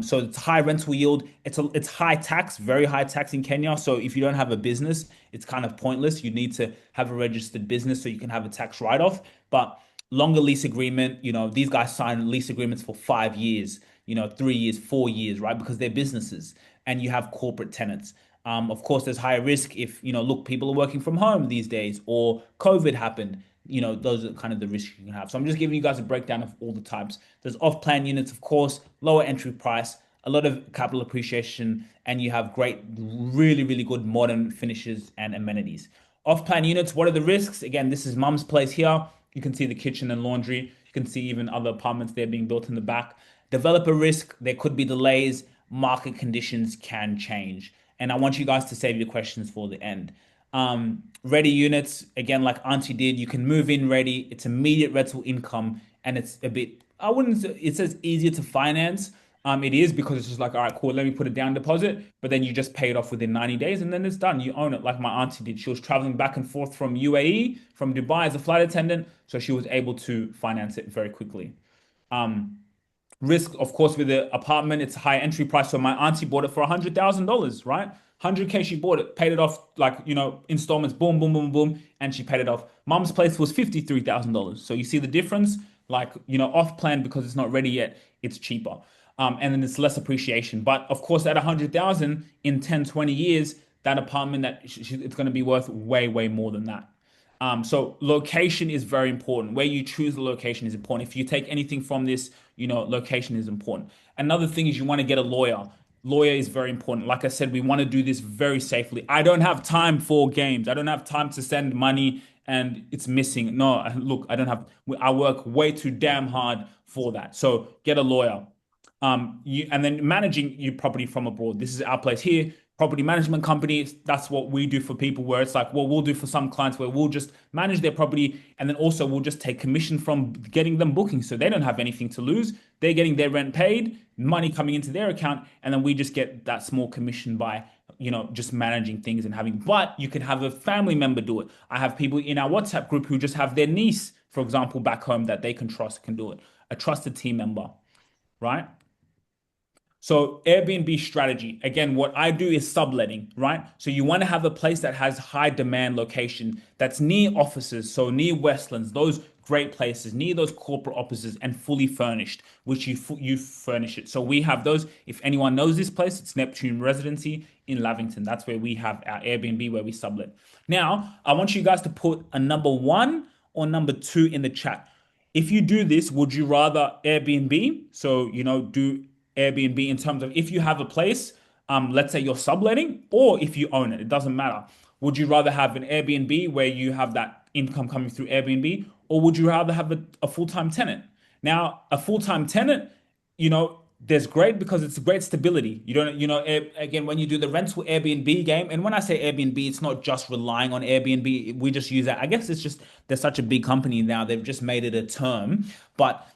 Speaker 1: So it's high rental yield. It's high tax, very high tax in Kenya. So if you don't have a business, it's kind of pointless. You need to have a registered business so you can have a tax write-off. But longer lease agreement, these guys sign lease agreements for 5 years, 3 years, 4 years, right? Because they're businesses, and you have corporate tenants. Of course, there's higher risk if, look, people are working from home these days, or COVID happened. Those are kind of the risks you can have. So I'm just giving you guys a breakdown of all the types. There's off-plan units, of course, lower entry price, a lot of capital appreciation, and you have great, really, really good modern finishes and amenities. Off-plan units, what are the risks? Again, this is mum's place here. You can see the kitchen and laundry. You can see even other apartments there being built in the back. Developer risk, there could be delays. Market conditions can change. And I want you guys to save your questions for the end. Ready units, again, like Auntie did, you can move in ready. It's immediate rental income, and it's a bit, I wouldn't say it says easier to finance. It is because it's just like, all right, cool, let me put a down deposit, but then you just pay it off within 90 days and then it's done. You own it, like my auntie did. She was traveling back and forth from UAE, from Dubai as a flight attendant, so she was able to finance it very quickly. Um, Risk, of course, with the apartment, it's a high entry price. So my auntie bought it for $100,000, right? 100K, she bought it, paid it off like, installments, boom, boom, boom, boom, and she paid it off. Mom's place was $53,000. So you see the difference, like, off plan because it's not ready yet, it's cheaper. And then it's less appreciation. But of course, at 100,000 in 10, 20 years, that apartment it's going to be worth way, way more than that. So location is very important. Where you choose the location is important. If you take anything from this, location is important. Another thing is you want to get a lawyer. Lawyer is very important. Like I said, we want to do this very safely. I don't have time for games. I don't have time to send money and it's missing. No, look, I work way too damn hard for that. So get a lawyer. And then managing your property from abroad. This is our place here. Property management company. That's what we do for people, where it's like, well, we'll do for some clients where we'll just manage their property, and then also we'll just take commission from getting them bookings, so they don't have anything to lose. They're getting their rent paid, money coming into their account, and then we just get that small commission by just managing things and having. But you can have a family member do it. I have people in our WhatsApp group who just have their niece, for example, back home that they can trust, can do it. A trusted team member, right? So Airbnb strategy, again, what I do is subletting, right? So you want to have a place that has high demand location, that's near offices, so near Westlands, those great places, near those corporate offices, and fully furnished, which you furnish it. So we have those. If anyone knows this place, it's Neptune Residency in Lavington. That's where we have our Airbnb where we sublet. Now, I want you guys to put a number one or number two in the chat. If you do this, would you rather Airbnb? So, do Airbnb in terms of if you have a place, let's say you're subletting, or if you own it, it doesn't matter. Would you rather have an Airbnb where you have that income coming through Airbnb, or would you rather have a full-time tenant? Now, a full-time tenant, there's great because it's great stability. You don't, again, when you do the rental Airbnb game, and when I say Airbnb, it's not just relying on Airbnb. We just use that. I guess it's just, they're such a big company now. They've just made it a term. But,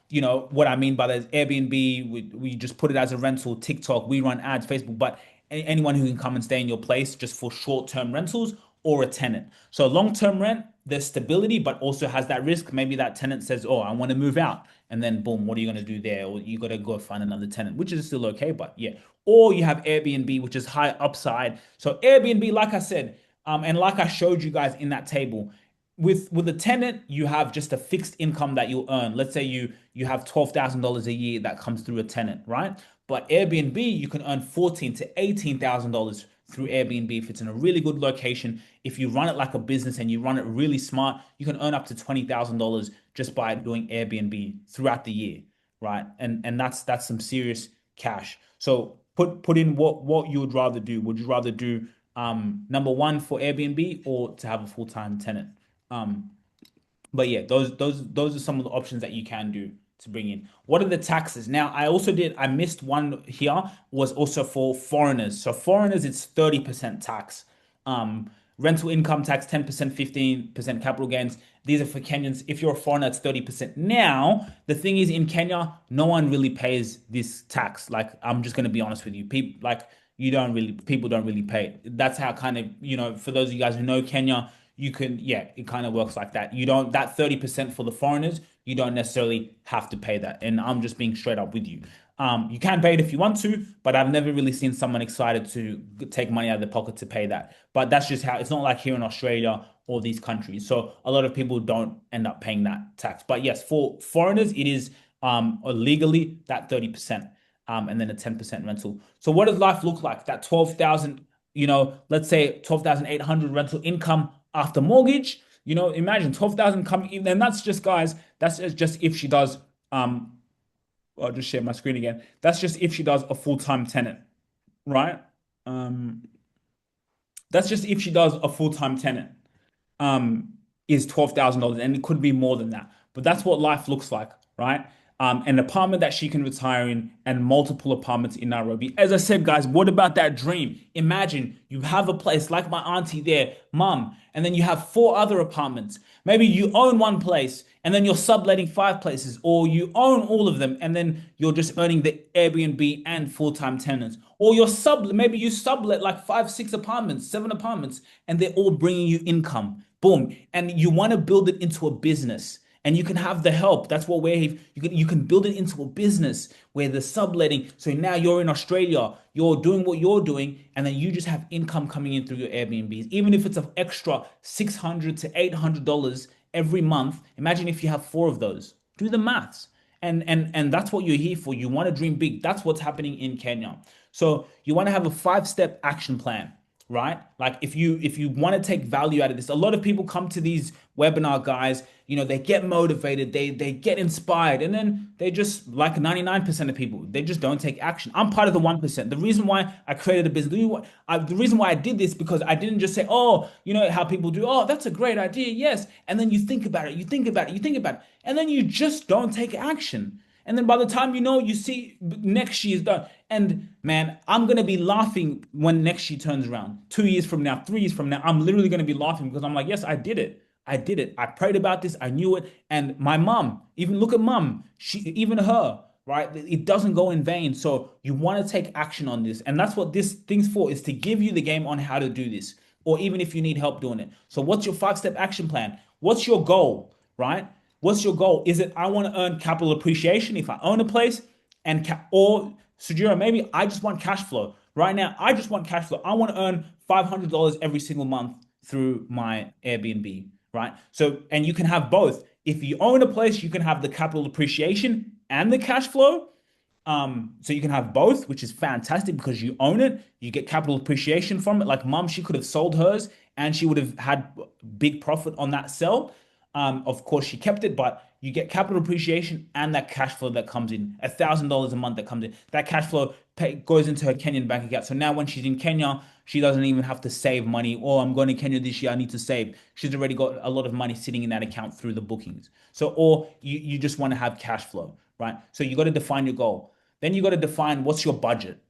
Speaker 1: what I mean by that is Airbnb, we just put it as a rental, TikTok, we run ads, Facebook, but anyone who can come and stay in your place just for short-term rentals or a tenant. So long-term rent, there's stability, but also has that risk. Maybe that tenant says, oh, I want to move out. And then boom, what are you going to do there? Or you got to go find another tenant, which is still okay, but yeah. Or you have Airbnb, which is high upside. So Airbnb, like I said, and like I showed you guys in that table, with a tenant, you have just a fixed income that you'll earn. Let's say you have $12,000 a year that comes through a tenant, right? But Airbnb, you can earn 14 to $18,000 through Airbnb if it's in a really good location. If you run it like a business and you run it really smart, you can earn up to $20,000 just by doing Airbnb throughout the year, right? And that's some serious cash. So put in what you would rather do. Would you rather do number one for Airbnb or to have a full-time tenant? Um, but yeah, those are some of the options that you can do to bring in. What are the taxes? Now, I missed one here, was also for foreigners. So foreigners, it's 30% tax. Rental income tax, 10%, 15% capital gains. These are for Kenyans. If you're a foreigner, it's 30%. Now, the thing is in Kenya, no one really pays this tax. Like, I'm just gonna be honest with you. People don't really pay it. That's how kind of, for those of you guys who know Kenya, yeah, it kind of works like that. You don't, that 30% for the foreigners, you don't necessarily have to pay that. And I'm just being straight up with you. You can pay it if you want to, but I've never really seen someone excited to take money out of their pocket to pay that. But that's just how it's not like here in Australia or these countries. So a lot of people don't end up paying that tax. But yes, for foreigners, it is legally that 30%, and then a 10% rental. So what does life look like? That 12,000, let's say 12,800 rental income after mortgage. Imagine 12,000 coming, and that's just, guys, that's just if she does, I'll just share my screen again. That's just if she does a full-time tenant, right? Um, that's just if she does a full-time tenant, um, is $12,000, and it could be more than that. But that's what life looks like, right? An apartment that she can retire in, and multiple apartments in Nairobi. As I said, guys, what about that dream? Imagine you have a place like my auntie there, mum, and then you have four other apartments. Maybe you own one place and then you're subletting five places, or you own all of them and then you're just earning the Airbnb and full-time tenants. Or maybe you sublet like five, six apartments, seven apartments, and they're all bringing you income. Boom. And you want to build it into a business. And you can have the help. That's what you can build it into a business where the subletting. So now you're in Australia, you're doing what you're doing, and then you just have income coming in through your Airbnbs. Even if it's an extra $600 to $800 every month. Imagine if you have four of those. Do the maths. And that's what you're here for. You want to dream big. That's what's happening in Kenya. So you want to have a five-step action plan, right? Like if you want to take value out of this, a lot of people come to these webinar, guys, they get motivated, they get inspired, and then they just, like 99% of people, they just don't take action. I'm part of the 1%. The reason why I created a business, the reason why I did this, because I didn't just say, oh, how people do, oh, that's a great idea, yes, and then you think about it, you think about it, you think about it, and then you just don't take action. And then by the time you see next year is done. And man, I'm going to be laughing when next year turns around. 2 years from now, 3 years from now, I'm literally going to be laughing because I'm like, yes, I did it. I did it. I prayed about this. I knew it. And my mom, even look at mom, even her, right? It doesn't go in vain. So you want to take action on this. And that's what this thing's for, is to give you the game on how to do this, or even if you need help doing it. So what's your five-step action plan? What's your goal, right? What's your goal? Is it, I want to earn capital appreciation if I own a place, or Sugira, maybe I just want cash flow. Right now, I just want cash flow. I want to earn $500 every single month through my Airbnb, right? So, and you can have both. If you own a place, you can have the capital appreciation and the cash flow. So you can have both, which is fantastic because you own it. You get capital appreciation from it. Like mom, she could have sold hers and she would have had big profit on that sell. Of course, she kept it, but you get capital appreciation and that cash flow that comes in, $1,000 a month that comes in. That cash flow goes into her Kenyan bank account. So now when she's in Kenya, she doesn't even have to save money. Oh, I'm going to Kenya this year, I need to save. She's already got a lot of money sitting in that account through the bookings. So, or you just want to have cash flow, right? So you got to define your goal. Then you got to define what's your budget.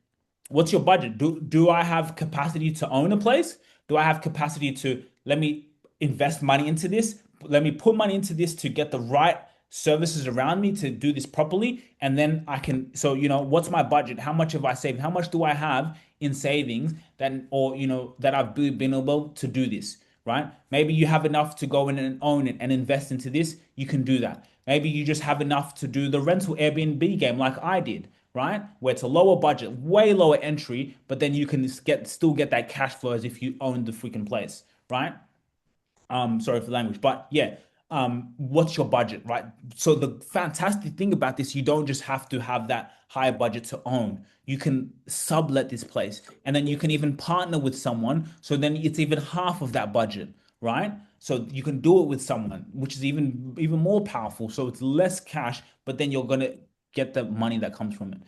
Speaker 1: What's your budget? Do I have capacity to own a place? Do I have capacity to, let me invest money into this? Let me put money into this to get the right services around me to do this properly. And then I can, so, what's my budget? How much have I saved? How much do I have in savings that I've been able to do this, right? Maybe you have enough to go in and own it and invest into this. You can do that. Maybe you just have enough to do the rental Airbnb game like I did, right? Where it's a lower budget, way lower entry, but then you can still get that cash flow as if you owned the freaking place, right? Sorry for the language, but yeah, what's your budget, right? So the fantastic thing about this, you don't just have to have that higher budget to own. You can sublet this place, and then you can even partner with someone. So then it's even half of that budget, right? So you can do it with someone, which is even more powerful. So it's less cash, but then you're gonna get the money that comes from it.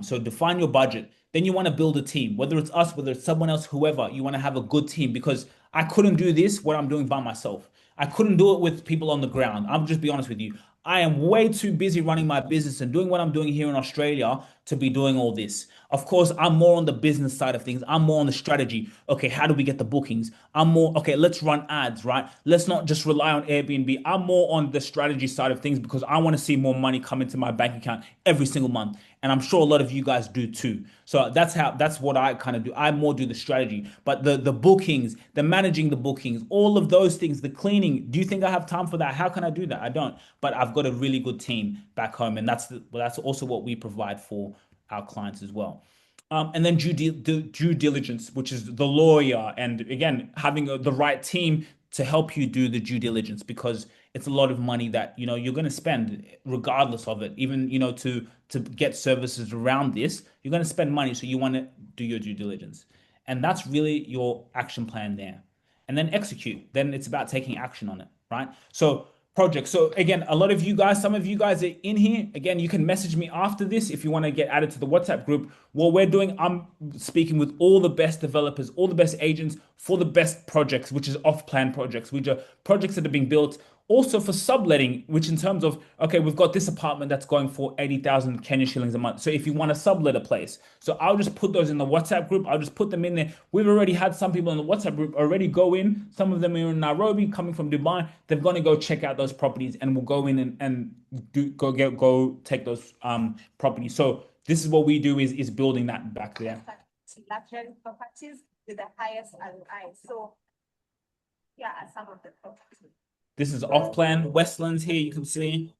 Speaker 1: So define your budget. Then you want to build a team, whether it's us, whether it's someone else, whoever. You want to have a good team because I couldn't do this what I'm doing by myself. I couldn't do it with people on the ground. I'll just be honest with you. I am way too busy running my business and doing what I'm doing here in Australia to be doing all this. Of course, I'm more on the business side of things. I'm more on the strategy. Okay, how do we get the bookings? I'm more, okay, let's run ads, right? Let's not just rely on Airbnb. I'm more on the strategy side of things because I want to see more money come into my bank account every single month. And I'm sure a lot of you guys do too. So that's what I kind of do. I more do the strategy, but the bookings, the managing the bookings, all of those things, the cleaning. Do you think I have time for that? How can I do that? I don't. But I've got a really good team back home, and that's also what we provide for our clients as well. And then due diligence, which is the lawyer, and again having the right team to help you do the due diligence because it's a lot of money that you're going to spend regardless of it. Even to get services around this, you're going to spend money, so you want to do your due diligence, and that's really your action plan there. And then execute. Then it's about taking action on it, right? So project. So again, a lot of you guys, some of you guys are in here. Again, you can message me after this if you want to get added to the WhatsApp group. What we're doing, I'm speaking with all the best developers, all the best agents for the best projects, which is off-plan projects, which are projects that are being built also for subletting, which in terms of, okay, we've got this apartment that's going for 80,000 Kenya shillings a month. So if you want to sublet a place, so I'll just put those in the WhatsApp group. I'll just put them in there. We've already had some people in the WhatsApp group already go in. Some of them are in Nairobi, coming from Dubai. They're going to go check out those properties, and we'll go in and go take those properties. So this is what we do is building that back there.
Speaker 2: Luxury properties with the highest ROI. So yeah, some of the properties.
Speaker 1: This is off-plan Westlands here, you can see.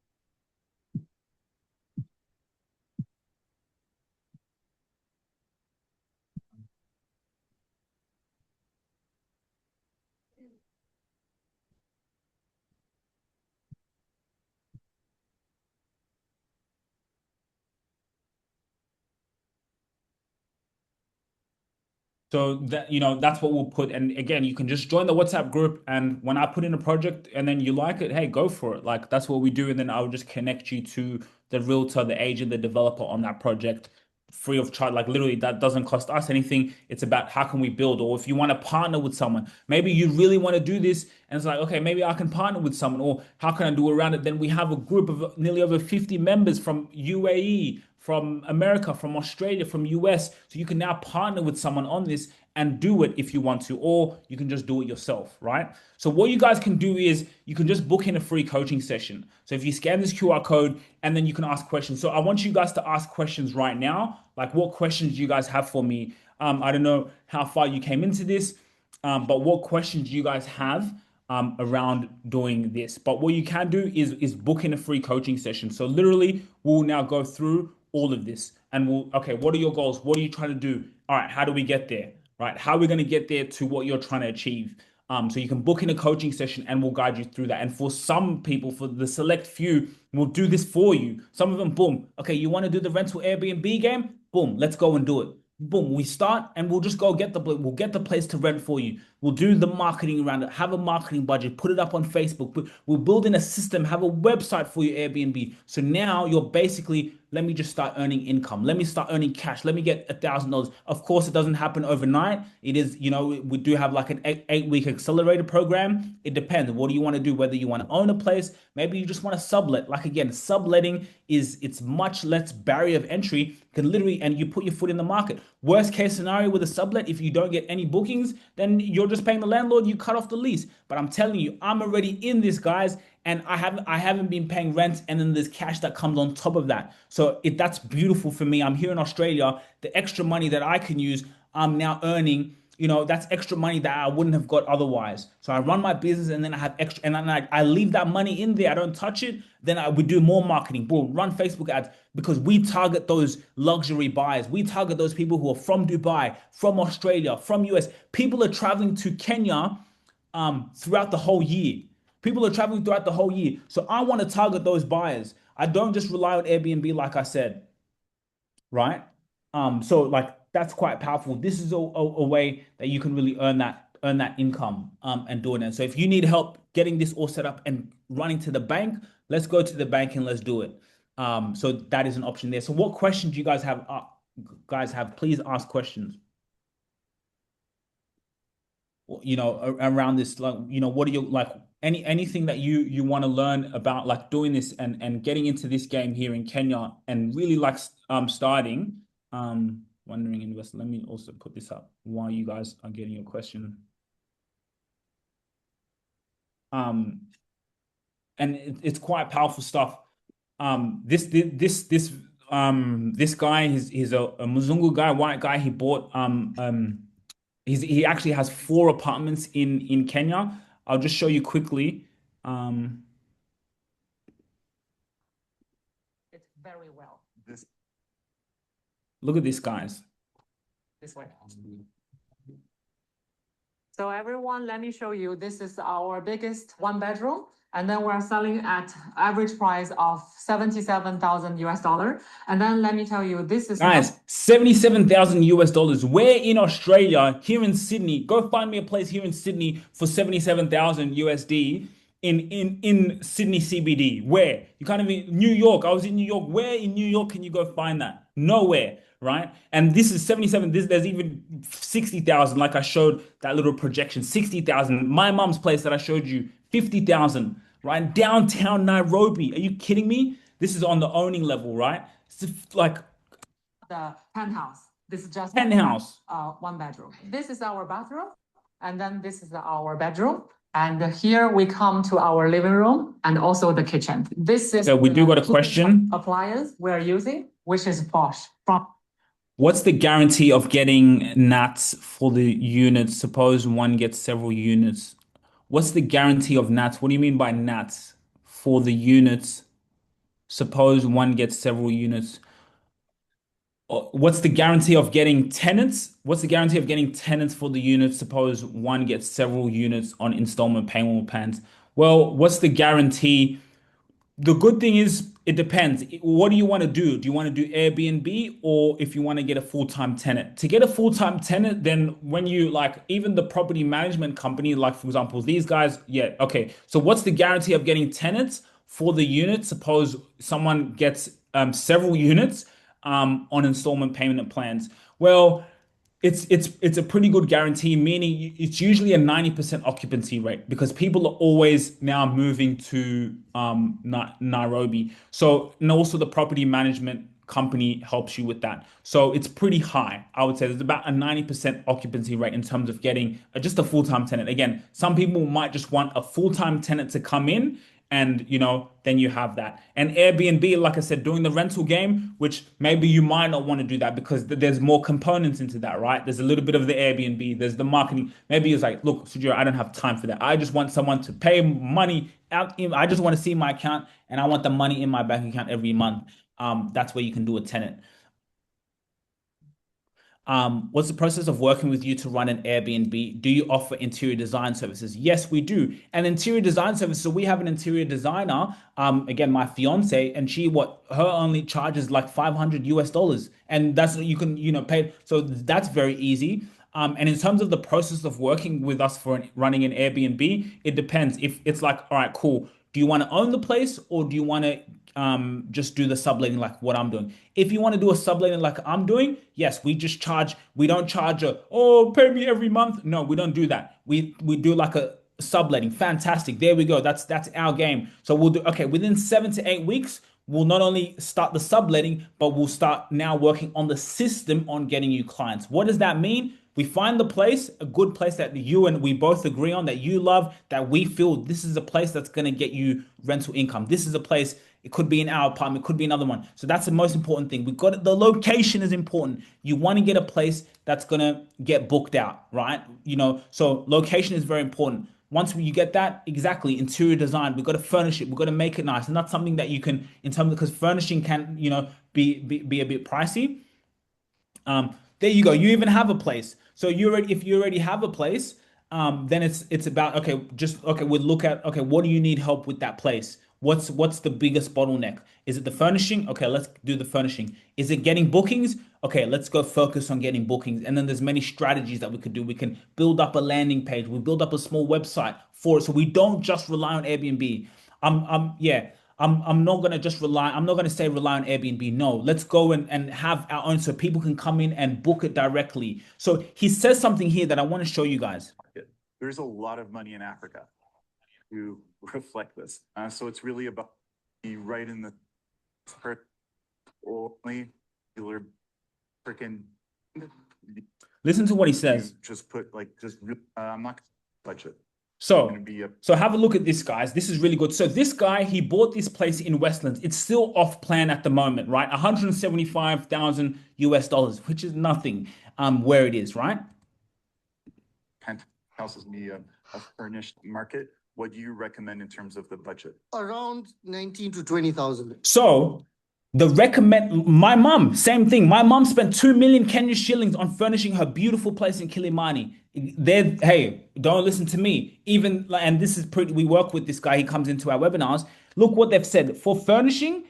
Speaker 1: So that that's what we'll put. And again, you can just join the WhatsApp group. And when I put in a project and then you like it, hey, go for it. Like that's what we do. And then I'll just connect you to the realtor, the agent, the developer on that project free of charge. Like literally, that doesn't cost us anything. It's about how can we build, or if you want to partner with someone, maybe you really want to do this, and it's like, okay, maybe I can partner with someone, or how can I do around it? Then we have a group of nearly over 50 members from UAE, from America, from Australia, from US. So you can now partner with someone on this and do it if you want to, or you can just do it yourself, right? So what you guys can do is you can just book in a free coaching session. So if you scan this QR code and then you can ask questions. So I want you guys to ask questions right now. Like what questions do you guys have for me? I don't know how far you came into this, but what questions do you guys have around doing this? But what you can do is book in a free coaching session. So literally, we'll now go through all of this and okay, what are your goals? What are you trying to do? All right, how do we get there? Right? How are we going to get there to what you're trying to achieve? So you can book in a coaching session and we'll guide you through that. And for some people, for the select few, we'll do this for you. Some of them, boom. Okay, you want to do the rental Airbnb game? Boom, let's go and do it. Boom, we start and we'll just go we'll get the place to rent for you. We'll do the marketing around it, have a marketing budget, put it up on Facebook. We'll build in a system, have a website for your Airbnb. So now you're basically, let me just start earning income. Let me start earning cash. Let me get $1,000. Of course, it doesn't happen overnight. It is, we do have like an 8-week accelerator program. It depends. What do you want to do? Whether you want to own a place, maybe you just want to sublet. Like again, subletting it's much less barrier of entry. You can literally, and you put your foot in the market. Worst case scenario with a sublet, if you don't get any bookings, then you're just paying the landlord, you cut off the lease. But I'm telling you, I'm already in this, guys, and I haven't been paying rent, and then there's cash that comes on top of that. So that's beautiful for me. I'm here in Australia. The extra money that I can use, I'm now earning. That's extra money that I wouldn't have got otherwise. So I run my business and then I have extra, and then I leave that money in there. I don't touch it. Then I would do more marketing. Boom, run Facebook ads because we target those luxury buyers. We target those people who are from Dubai, from Australia, from US. People are traveling to Kenya throughout the whole year. People are traveling throughout the whole year. So I want to target those buyers. I don't just rely on Airbnb, like I said, right? So like that's quite powerful. This is a way that you can really earn that income and doing it. So if you need help getting this all set up and running to the bank, let's go to the bank and let's do it. So that is an option there. So what questions do you guys have? Guys have, please ask questions. Around this, like, what are you like? Anything that you want to learn about, like doing this and getting into this game here in Kenya and really like starting. Wondering investor. Let me also put this up while you guys are getting your question. Um, and it's quite powerful stuff. This guy, he's a Mzungu guy, white guy. He bought he actually has 4 apartments in Kenya. I'll just show you quickly. Um,
Speaker 3: It's very well.
Speaker 1: Look at this, guys.
Speaker 3: This way. So everyone, let me show you. This is our biggest one bedroom. And then we're selling at average price of 77,000 US dollar. And then let me tell you, this is
Speaker 1: Guys, 77,000 US dollars. Where in Australia, here in Sydney, go find me a place here in Sydney for 77,000 USD in Sydney CBD. Where? You can't even New York. I was in New York. Where in New York can you go find that? Nowhere, right? And this is 77. There's even 60,000, like I showed that little projection. 60,000. My mom's place that I showed you, 50,000, right? Downtown Nairobi. Are you kidding me? This is on the owning level, right? It's like
Speaker 3: the penthouse. This is just
Speaker 1: penthouse.
Speaker 3: one bedroom. This is our bathroom. And then this is our bedroom. And here we come to our living room and also the kitchen. This is
Speaker 1: So we do got a
Speaker 3: the
Speaker 1: question.
Speaker 3: appliance we're using, which is Bosch.
Speaker 1: What's the guarantee of getting NATs for the units? Suppose one gets several units. What's the guarantee of NATs? What do you mean by NATs for the units? Suppose one gets several units. What's the guarantee of getting tenants? What's the guarantee of getting tenants for the units? Suppose one gets several units on installment payment plans. Well, what's the guarantee? The good thing is it depends. What do you want to do? Do you want to do Airbnb or if you want to get a full-time tenant? To get a full-time tenant, then when you like even the property management company, like for example, these guys, yeah, okay. So what's the guarantee of getting tenants for the unit? Suppose someone gets several units on installment payment plans. Well, it's a pretty good guarantee, meaning it's usually a 90% occupancy rate because people are always now moving to Nairobi. So, and also the property management company helps you with that. So it's pretty high. I would say there's about a 90% occupancy rate in terms of getting just a full-time tenant. Again, some people might just want a full-time tenant to come in and then you have that. And Airbnb, like I said, doing the rental game, which maybe you might not want to do that because there's more components into that, right? There's a little bit of the Airbnb, there's the marketing. Maybe it's like, look, Sugira, I don't have time for that. I just want someone to pay money out. I just want to see my account and I want the money in my bank account every month. That's where you can do a tenant. What's the process of working with you to run an Airbnb? Do you offer interior design services? Yes, we do. And interior design services, so we have an interior designer, again, my fiance, and her only charges like 500 US dollars. And that's, you can, pay. So that's very easy. And in terms of the process of working with us for running an Airbnb, it depends. If it's like, all right, cool. Do you want to own the place or do you want to just do the subletting like what I'm doing? If you want to do a subletting like I'm doing, yes, we don't charge pay me every month. No, we don't do that. We do like a subletting. Fantastic. There we go. That's our game. So we'll do, okay, within 7 to 8 weeks, we'll not only start the subletting, but we'll start now working on the system on getting you clients. What does that mean? We find the place, a good place that you and we both agree on, that you love, that we feel this is a place that's going to get you rental income. This is a place, it could be in our apartment, it could be another one. So that's the most important thing. The location is important. You want to get a place that's going to get booked out, right? So location is very important. Once you get that, exactly, interior design, we've got to furnish it, we've got to make it nice. And that's something that you can, in terms of, because furnishing can, be a bit pricey. There you go. You even have a place. So if you already have a place, then it's about okay, just okay, we'll look at okay, what do you need help with that place? What's the biggest bottleneck? Is it the furnishing? Okay, let's do the furnishing. Is it getting bookings? Okay, let's go focus on getting bookings. And then there's many strategies that we could do. We can build up a landing page. We build up a small website for it. So we don't just rely on Airbnb. Yeah. I'm not gonna just rely. I'm not gonna say rely on Airbnb. No, let's go and have our own so people can come in and book it directly. So he says something here that I want to show you guys.
Speaker 4: There's a lot of money in Africa to reflect this. So it's really about be right in the only freaking.
Speaker 1: Listen to what he says.
Speaker 4: Just put like I'm not gonna touch it.
Speaker 1: So, so have a look at this, guys. This is really good. So this guy, he bought this place in Westlands. It's still off plan at the moment, right? 175,000 US dollars, which is nothing, where it is, right?
Speaker 4: Penthouse is a furnished market. What do you recommend in terms of the budget?
Speaker 5: Around 19 to 20,000.
Speaker 1: So my mom, same thing. My mom spent 2 million Kenyan shillings on furnishing her beautiful place in Kilimani. Hey, don't listen to me. And this is pretty, we work with this guy. He comes into our webinars. Look what they've said for furnishing.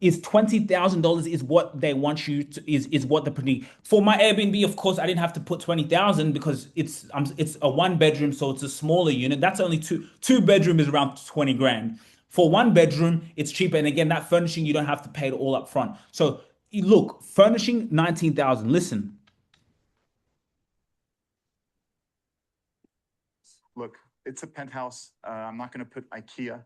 Speaker 1: Is $20,000 is what they want you to is what the pretty for my Airbnb. Of course, I didn't have to put 20,000 because it's a 1 bedroom, so it's a smaller unit. That's only two bedroom is around 20 grand. For 1 bedroom, it's cheaper. And again, that furnishing, you don't have to pay it all up front. So look, furnishing 19,000. Listen.
Speaker 4: Look, it's a penthouse. I'm not going to put IKEA,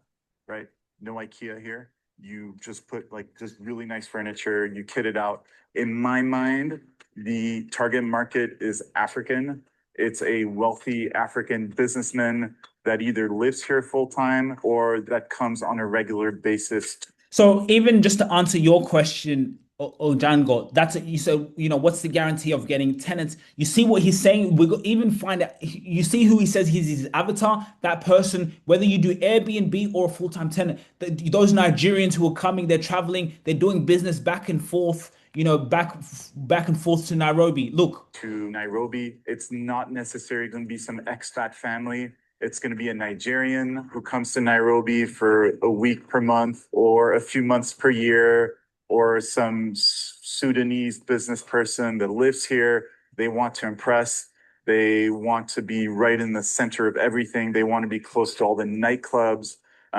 Speaker 4: right? No IKEA here. You just put like just really nice furniture. You kit it out. In my mind, the target market is African. It's a wealthy African businessman that either lives here full time or that comes on a regular basis.
Speaker 1: So even just to answer your question, Ojango, you said, what's the guarantee of getting tenants? You see what he's saying? We even find out, you see who he says he's his avatar, that person, whether you do Airbnb or a full-time tenant, those Nigerians who are coming, they're traveling, they're doing business back and forth, back and forth to Nairobi. Look.
Speaker 4: To Nairobi, it's not necessarily going to be some expat family. It's going to be a Nigerian who comes to Nairobi for a week per month or a few months per year, or some Sudanese business person that lives here. They want to impress. They want to be right in the center of everything. They want to be close to all the nightclubs.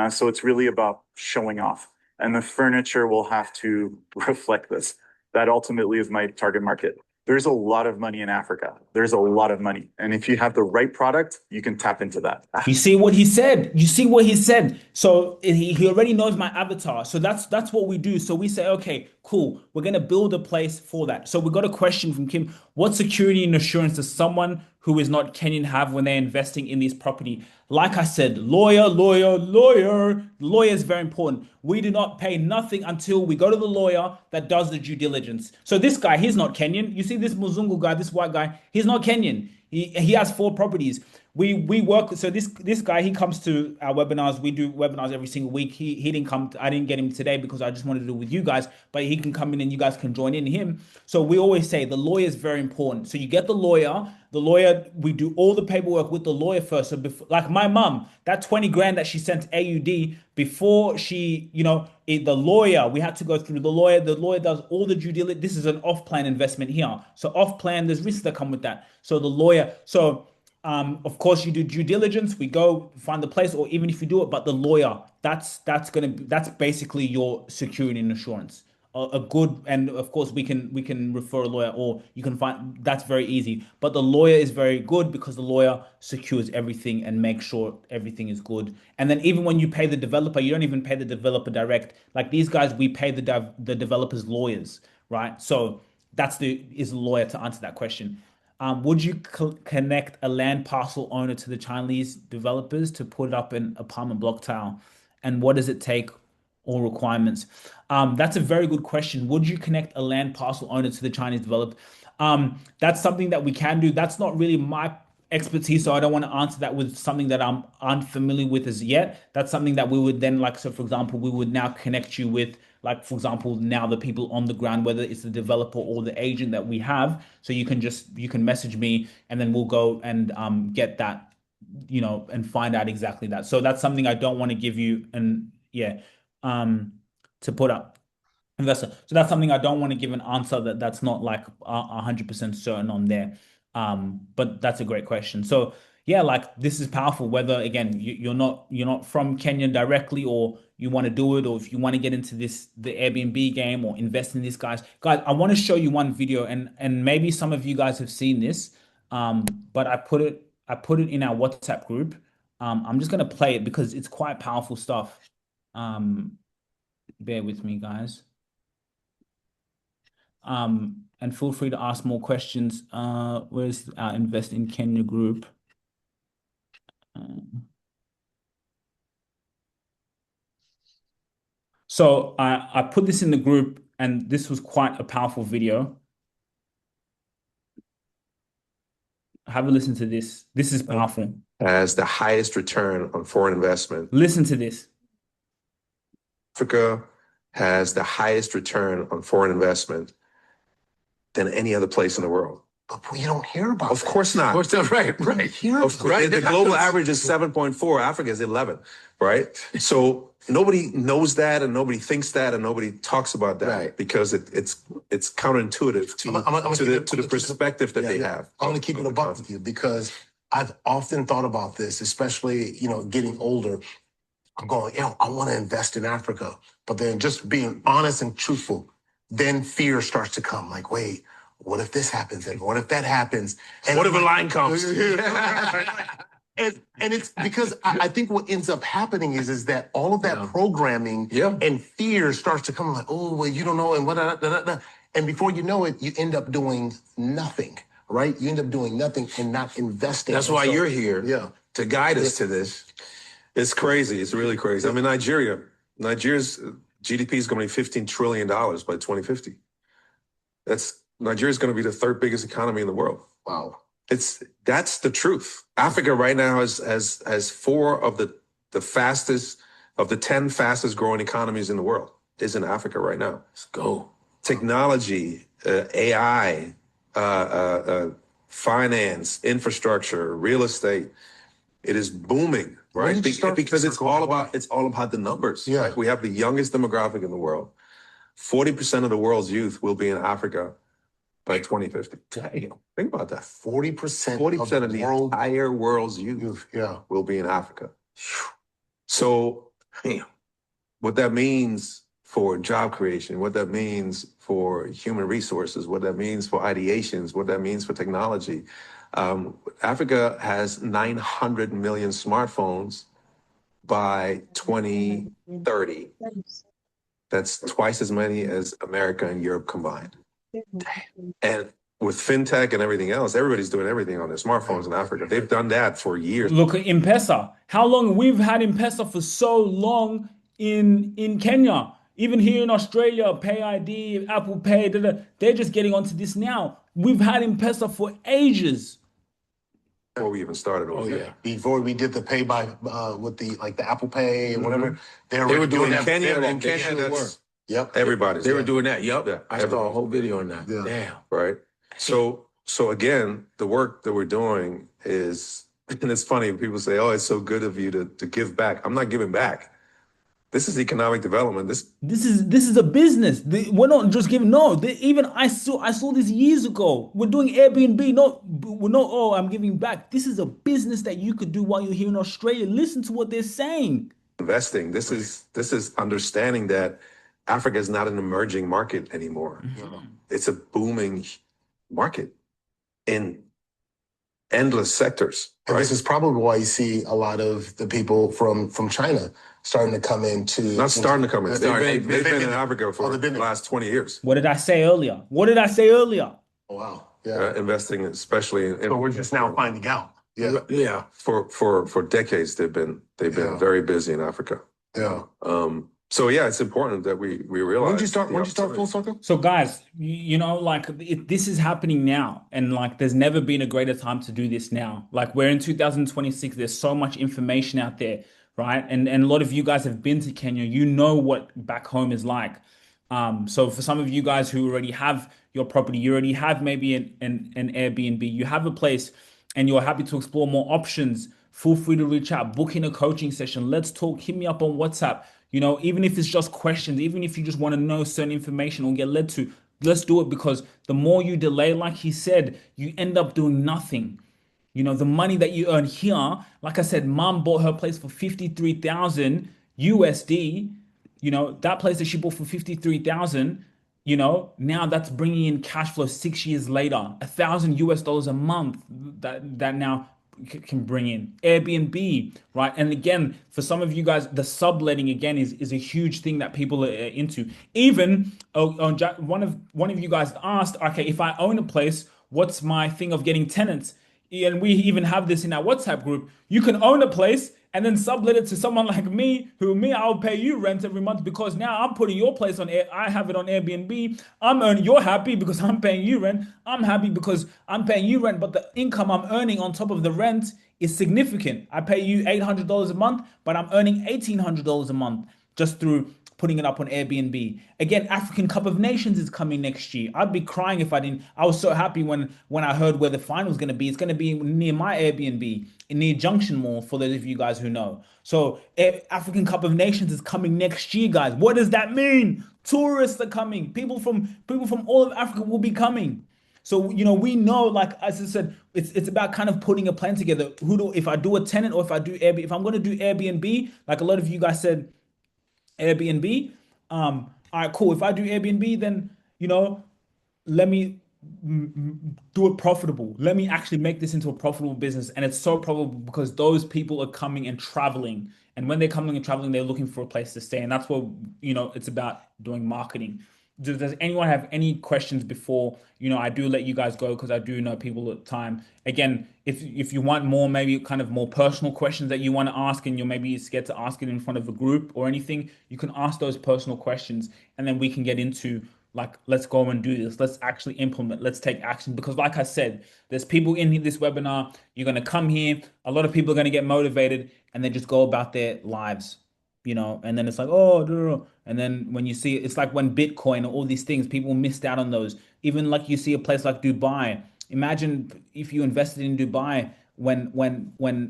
Speaker 4: So it's really about showing off. And the furniture will have to reflect this. That ultimately is my target market. There's a lot of money in Africa. There's a lot of money. And if you have the right product, you can tap into that.
Speaker 1: You see what he said? You see what he said? So he already knows my avatar. So that's what we do. So we say, okay, cool. We're going to build a place for that. So we got a question from Kim. What security and assurance does someone who is not Kenyan have when they're investing in this property? Like I said, lawyer. Lawyer is very important. We do not pay nothing until we go to the lawyer that does the due diligence. So this guy, he's not Kenyan. You see this Muzungu guy, this white guy, he's not Kenyan. He has 4 properties. We work. So this guy, he comes to our webinars. We do webinars every single week. He didn't come. I didn't get him today because I just wanted to do it with you guys. But he can come in and you guys can join in him. So we always say the lawyer is very important. So you get the lawyer. The lawyer, we do all the paperwork with the lawyer first. So before, like my mom, that 20 grand that she sent to AUD before she, the lawyer, we had to go through the lawyer. The lawyer does all the due diligence. This is an off-plan investment here. So off-plan, there's risks that come with that. So the lawyer, of course, you do due diligence. We go find the place, or even if you do it, but the lawyer, that's basically your security and assurance. A good, and of course we can refer a lawyer, or you can find, that's very easy. But the lawyer is very good because the lawyer secures everything and makes sure everything is good. And then even when you pay the developer, you don't even pay the developer direct. Like these guys, we pay the developers' lawyers, right? So is the lawyer to answer that question. Would you connect a land parcel owner to the Chinese developers to put it up in apartment block tile? And what does it take, all requirements? That's a very good question. Would you connect a land parcel owner to the Chinese developer? That's something that we can do. That's not really expertise, so I don't want to answer that with something that I'm unfamiliar with as yet. That's something that we would then like, so for example, we would now connect you with, like, for example, now the people on the ground, whether it's the developer or the agent that we have. So you can message me and then we'll go and get that, and find out exactly that. So that's something I don't want to give you, and yeah, to put up investor. So that's something I don't want to give an answer that's not like 100% certain on there. But that's a great question. So yeah, like this is powerful. Whether again you're not from Kenya directly, or you want to do it, or if you want to get into the Airbnb game or invest in these guys, I want to show you one video, and maybe some of you guys have seen this. But I put it in our WhatsApp group. I'm just gonna play it because it's quite powerful stuff. Bear with me, guys. And feel free to ask more questions. Where's our Invest in Kenya group? So I put this in the group, and this was quite a powerful video. Have a listen to this. This is powerful.
Speaker 6: Has the highest return on foreign investment.
Speaker 1: Listen to this.
Speaker 6: Africa has the highest return on foreign investment than any other place in the world.
Speaker 5: But we don't hear about
Speaker 6: Of course not.
Speaker 5: Right.
Speaker 6: Of course.
Speaker 5: Right.
Speaker 6: The global average is 7.4. Africa is 11, right? So nobody knows that, and nobody thinks that, and nobody talks about that,
Speaker 5: Right.
Speaker 6: because it's counterintuitive to the perspective that they have.
Speaker 7: I'm going to keep it a buck with you, because I've often thought about this, especially, getting older. I'm going, I want to invest in Africa. But then just being honest and truthful, then fear starts to come. Like, wait, what if this happens? And what if that happens? And
Speaker 6: What if a line comes?
Speaker 7: and it's because I think what ends up happening is that all of that programming
Speaker 6: Yeah.
Speaker 7: and fear starts to come, like, oh, well, you don't know, and what, and before you know it, you end up doing nothing, right? You end up doing nothing and not investing.
Speaker 6: That's
Speaker 7: And
Speaker 6: why
Speaker 7: so-
Speaker 6: you're here,
Speaker 7: Yeah.
Speaker 6: to guide us to this. It's crazy. It's really crazy. I mean, Nigeria's GDP is going to be $15 trillion by 2050. Nigeria's going to be the third biggest economy in the world.
Speaker 7: Wow.
Speaker 6: That's the truth. Africa right now has four of the 10 fastest growing economies in the world is in Africa right now.
Speaker 7: Let's go.
Speaker 6: Technology, AI, finance, infrastructure, real estate. It is booming, right?
Speaker 7: When did you start-
Speaker 6: Because it's all about the numbers.
Speaker 7: Yeah.
Speaker 6: Right? We have the youngest demographic in the world. 40% of the world's youth will be in Africa by 2050.
Speaker 7: Damn.
Speaker 6: Think about that.
Speaker 7: 40%
Speaker 6: 40% of the
Speaker 7: world
Speaker 6: entire world's youth
Speaker 7: youth. Yeah.
Speaker 6: will be in Africa. So, what that means for job creation, what that means for human resources, what that means for ideations, what that means for technology. Africa has 900 million smartphones by 2030. That's twice as many as America and Europe combined. And with fintech and everything else, everybody's doing everything on their smartphones in Africa. They've done that for years.
Speaker 1: Look at M-Pesa. How long we've had M-Pesa for so long in Kenya. Even here in Australia, Pay ID, Apple Pay, they're just getting onto this now. We've had M-Pesa for ages.
Speaker 6: Before we even started over there.
Speaker 7: Before we did the pay by with the Apple Pay and whatever,
Speaker 6: They were doing that. In Kenya, that's
Speaker 7: Yep.
Speaker 6: everybody's.
Speaker 7: They were
Speaker 6: doing that. Yep. Yeah.
Speaker 7: I saw a whole video on that.
Speaker 5: Yeah.
Speaker 7: Damn.
Speaker 6: Right. So again, the work that we're doing is, and it's funny, people say, oh, it's so good of you to give back. I'm not giving back. This is economic development.
Speaker 1: This is a business. We're not just giving. No, even I saw this years ago. We're doing Airbnb. We're not. Oh, I'm giving back. This is a business that you could do while you're here in Australia. Listen to what they're saying.
Speaker 6: Investing. This is understanding that Africa is not an emerging market anymore.
Speaker 1: Mm-hmm.
Speaker 6: It's a booming market in endless sectors.
Speaker 7: And
Speaker 6: Right.
Speaker 7: this is probably why you see a lot of the people from China starting to come into.
Speaker 6: Not starting to come in. They've been in
Speaker 7: Oh,
Speaker 6: Africa for
Speaker 7: they've
Speaker 6: the
Speaker 7: been
Speaker 6: last 20 years.
Speaker 1: What did I say earlier?
Speaker 7: Oh, wow. Yeah.
Speaker 6: Investing, especially in.
Speaker 7: So we're just now finding out. Yeah.
Speaker 6: Yeah. For decades, they've been
Speaker 7: Yeah.
Speaker 6: very busy in Africa.
Speaker 7: Yeah.
Speaker 6: So yeah, it's important that we realize.
Speaker 7: When did you start?
Speaker 6: the
Speaker 7: When did you start Full
Speaker 6: opportunity.
Speaker 7: Circle?
Speaker 1: So guys, you know, like this is happening now, and like there's never been a greater time to do this now. Like we're in 2026, there's so much information out there, right? And a lot of you guys have been to Kenya, you know what back home is like. So for some of you guys who already have your property, you already have maybe an Airbnb, you have a place, and you're happy to explore more options, feel free to reach out, book in a coaching session. Let's talk, hit me up on WhatsApp. You know, even if it's just questions, even if you just want to know certain information or get led to, let's do it, because the more you delay, like he said, you end up doing nothing. You know, the money that you earn here, like I said, mom bought her place for 53,000 USD. You know, that place that she bought for 53,000, you know, now that's bringing in cash flow 6 years later, 1,000 US dollars a month that now can bring in Airbnb, right? And again, for some of you guys, the subletting again is a huge thing that people are into. Even one of you guys asked, okay, if I own a place, what's my thing of getting tenants? And we even have this in our WhatsApp group. You can own a place and then sublet it to someone like me, I'll pay you rent every month, because now I'm putting your place on air. I have it on Airbnb. I'm earning, you're happy because I'm paying you rent. I'm happy because I'm paying you rent, but the income I'm earning on top of the rent is significant. I pay you $800 a month, but I'm earning $1,800 a month just through putting it up on Airbnb. Again, African Cup of Nations is coming next year. I'd be crying if I didn't. I was so happy when I heard where the final was going to be. It's going to be near my Airbnb, near Junction Mall, for those of you guys who know. So African Cup of Nations is coming next year, guys. What does that mean? Tourists are coming. People from all of Africa will be coming. So you know, we know, like as I said, it's about kind of putting a plan together. If I do a tenant or if I do Airbnb, if I'm going to do Airbnb, like a lot of you guys said, Airbnb. All right, cool. If I do Airbnb, then you know, let me do it profitable. Let me actually make this into a profitable business. And it's so profitable because those people are coming and traveling. And when they're coming and traveling, they're looking for a place to stay. And that's what, you know, it's about doing marketing. Does anyone have any questions before, you know, I do let you guys go, because I do know people at the time. Again, if you want more, maybe kind of more personal questions that you want to ask and you're maybe scared to ask it in front of a group or anything, you can ask those personal questions, and then we can get into, like, let's go and do this. Let's actually implement. Let's take action. Because like I said, there's people in this webinar. You're going to come here. A lot of people are going to get motivated and then just go about their lives, you know, and then it's like, oh, no, no, no. And then when you see it, it's like when Bitcoin or all these things, people missed out on those. Even like you see a place like Dubai. Imagine if you invested in Dubai when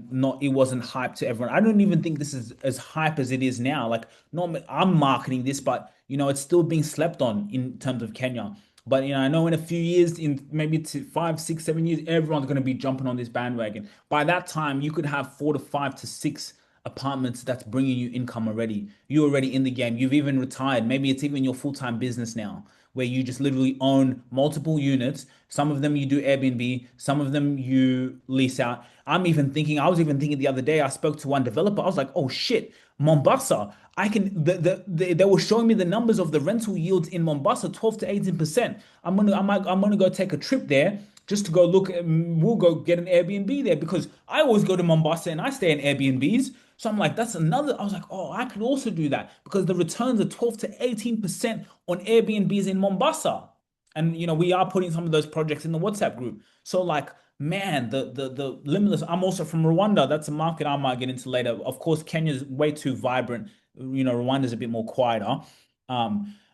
Speaker 1: not, it wasn't hype to everyone. I don't even think this is as hype as it is now. Like, not I'm marketing this, but you know, it's still being slept on in terms of Kenya. But you know, I know in a few years, in maybe 5, 6, 7 years, everyone's going to be jumping on this bandwagon. By that time, you could have 4 to 5 to 6 apartments that's bringing you income already. You're already in the game. You've even retired. Maybe it's even your full-time business now, where you just literally own multiple units. Some of them you do Airbnb, some of them you lease out. I was even thinking the other day, I spoke to one developer. I was like, oh shit, Mombasa. I can they were showing me the numbers of the rental yields in Mombasa, 12 to 18%. I'm gonna go take a trip there just to go look at, we'll go get an Airbnb there, because I always go to Mombasa and I stay in Airbnbs. So I'm like, that's another. I was like, oh, I could also do that, because the returns are 12 to 18% on Airbnbs in Mombasa. And you know, we are putting some of those projects in the WhatsApp group. So like, man, the limitless. I'm also from Rwanda. That's a market I might get into later. Of course, Kenya's way too vibrant. You know, Rwanda's a bit more quieter,